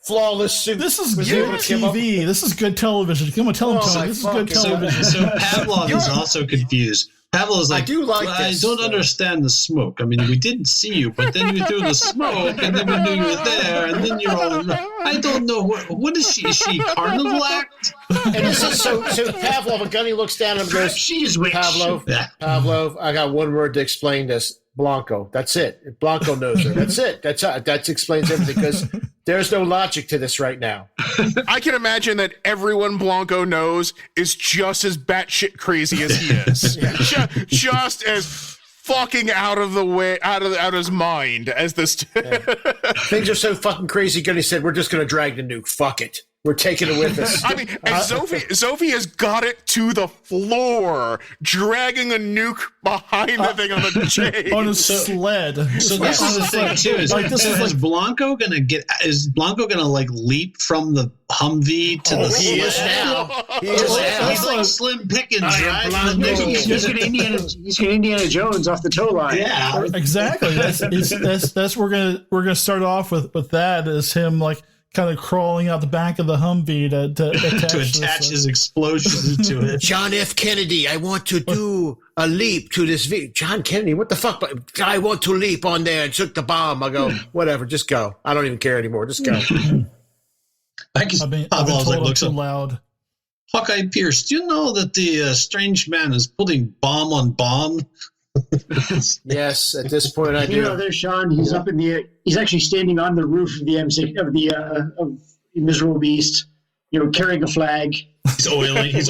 flawless suit. This is good TV. This is good television. Come on, tell him, Tony. This is good television. So Pavlov is also confused. Pavlov is like, I don't understand the smoke. I mean, we didn't see you, but then you threw the smoke, and then we knew you were there, and then you're all. I don't know what is she? Is she carnival act? And this is so Pavlov, a gunny looks down and goes, "She's rich." Pavlov, I got one word to explain this. Blanco. That's it. Blanco knows her. That's it. That explains everything, because there's no logic to this right now. I can imagine that everyone Blanco knows is just as batshit crazy as he is. just as fucking out of his mind as this. Things are so fucking crazy. Gunny said, "We're just going to drag the nuke. Fuck it." We're taking it with us. I mean, and Zofie has got it to the floor, dragging a nuke behind the thing on the chain. On a sled. So this is the thing too. Is Blanco gonna like leap from the Humvee to the sled? He is now. He's like Slim Pickens, right? He's gonna Indiana Jones off the tow line. Yeah, exactly. That's we're gonna start off with that as him like kind of crawling out the back of the Humvee to attach his explosion to it. John F. Kennedy, I want to do a leap to this video. John Kennedy, what the fuck? I want to leap on there and shoot the bomb. I go, whatever, just go. I don't even care anymore. Just go. I've been told I'm too loud. Hawkeye Pierce, do you know that the strange man is putting bomb on bomb? Yes, at this point I do. You know, there's Sean. He's up in the. He's actually standing on the roof of the M6 of Miserable Beast. You know, carrying a flag. He's oiling his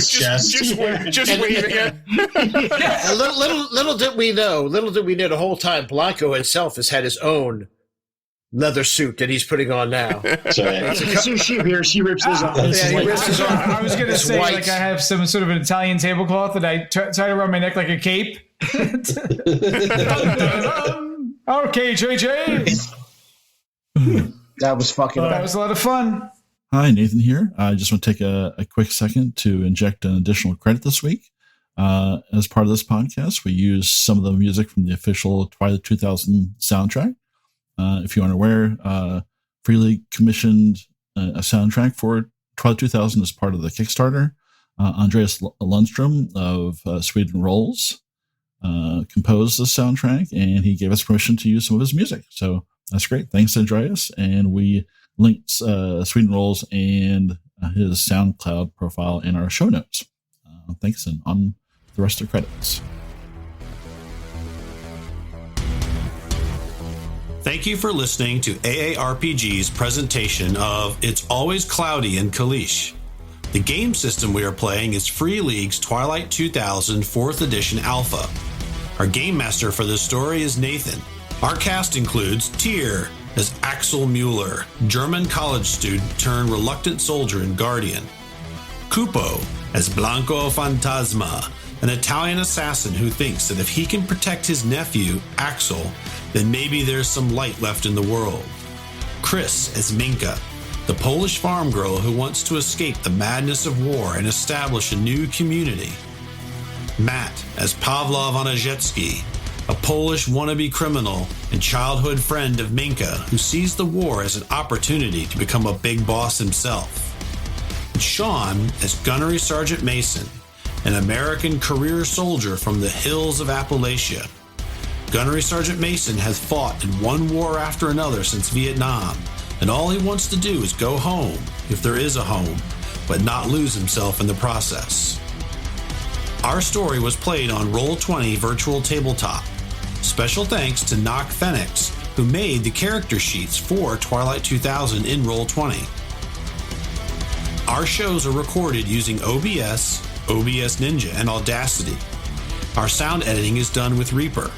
chest. Just waving it. Little did we know the whole time Blanco himself has had his own leather suit that he's putting on now. She rips his off. Yeah, he rips his off. I was going to say, white. Like I have some sort of an Italian tablecloth that I tie around my neck like a cape. Okay, JJ. That was fucking. That was a lot of fun. Hi, Nathan here. I just want to take a quick second to inject an additional credit this week. As part of this podcast, we use some of the music from the official Twilight 2000 soundtrack. If you aren't aware, Freely commissioned a soundtrack for Twilight 2000 as part of the Kickstarter. Andreas Lundström of Sweden Rolls composed the soundtrack, and he gave us permission to use some of his music. So that's great. Thanks, Andreas. And we linked Sweden Rolls and his SoundCloud profile in our show notes. Thanks, and on the rest of the credits. Thank you for listening to AARPG's presentation of It's Always Cloudy in Kalisz. The game system we are playing is Free League's Twilight 2000 4th Edition Alpha. Our game master for this story is Nathan. Our cast includes Tyr as Axel Mueller, German college student turned reluctant soldier and guardian. Cupo as Blanco Fantasma, an Italian assassin who thinks that if he can protect his nephew, Axel, then maybe there's some light left in the world. Chris as Minka, the Polish farm girl who wants to escape the madness of war and establish a new community. Matt as Pawlaw Wojciechowski, a Polish wannabe criminal and childhood friend of Minka who sees the war as an opportunity to become a big boss himself. And Sean as Gunnery Sergeant Mason, an American career soldier from the hills of Appalachia. Gunnery Sergeant Mason has fought in one war after another since Vietnam, and all he wants to do is go home, if there is a home, but not lose himself in the process. Our story was played on Roll20 Virtual Tabletop. Special thanks to Knock Phoenix, who made the character sheets for Twilight 2000 in Roll20. Our shows are recorded using OBS, OBS Ninja, and Audacity. Our sound editing is done with Reaper.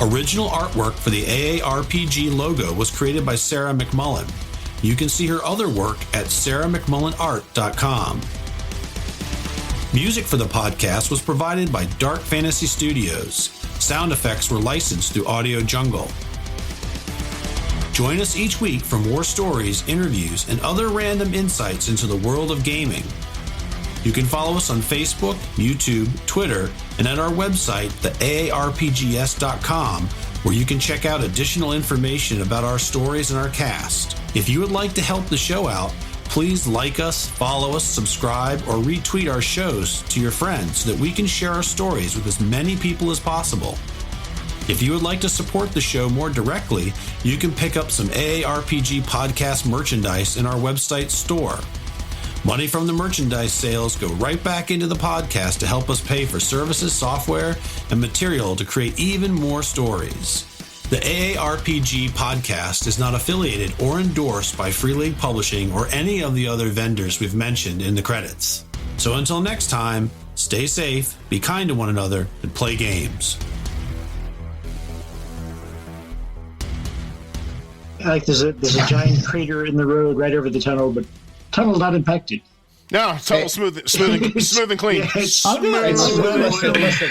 Original artwork for the AARPG logo was created by Sarah McMullen. You can see her other work at sarahmcmullenart.com. Music for the podcast was provided by Dark Fantasy Studios. Sound effects were licensed through Audio Jungle. Join us each week for more stories, interviews, and other random insights into the world of gaming. You can follow us on Facebook, YouTube, Twitter, and at our website, theaarpgs.com, where you can check out additional information about our stories and our cast. If you would like to help the show out, please like us, follow us, subscribe, or retweet our shows to your friends so that we can share our stories with as many people as possible. If you would like to support the show more directly, you can pick up some AARPG podcast merchandise in our website store. Money from the merchandise sales go right back into the podcast to help us pay for services, software, and material to create even more stories. The AARPG podcast is not affiliated or endorsed by Free League Publishing or any of the other vendors we've mentioned in the credits. So until next time, stay safe, be kind to one another, and play games. Like there's a giant crater in the road right over the tunnel, but tunnel not impacted. No, tunnel smooth and clean. Yeah,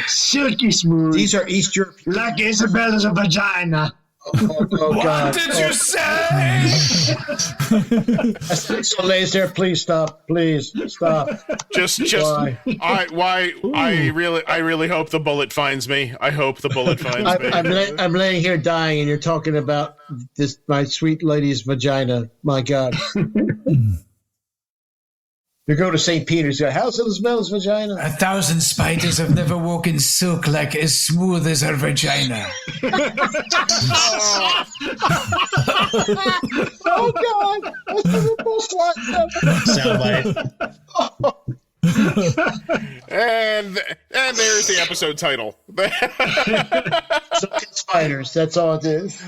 silky smooth. These are East European. Like Isabella's a vagina. Oh God. What did you say? Soleil's there. Please stop. Please stop. Just why? I really hope the bullet finds me. I hope the bullet finds me. I'm laying here dying, and you're talking about this, my sweet lady's vagina. My God. You go to St. Peter's. You go, how's it smell his vagina? 1,000 spiders have never woken silk like as smooth as her vagina. Oh God! That's the Soundbite. And there's the episode title. Silken spiders. That's all it is.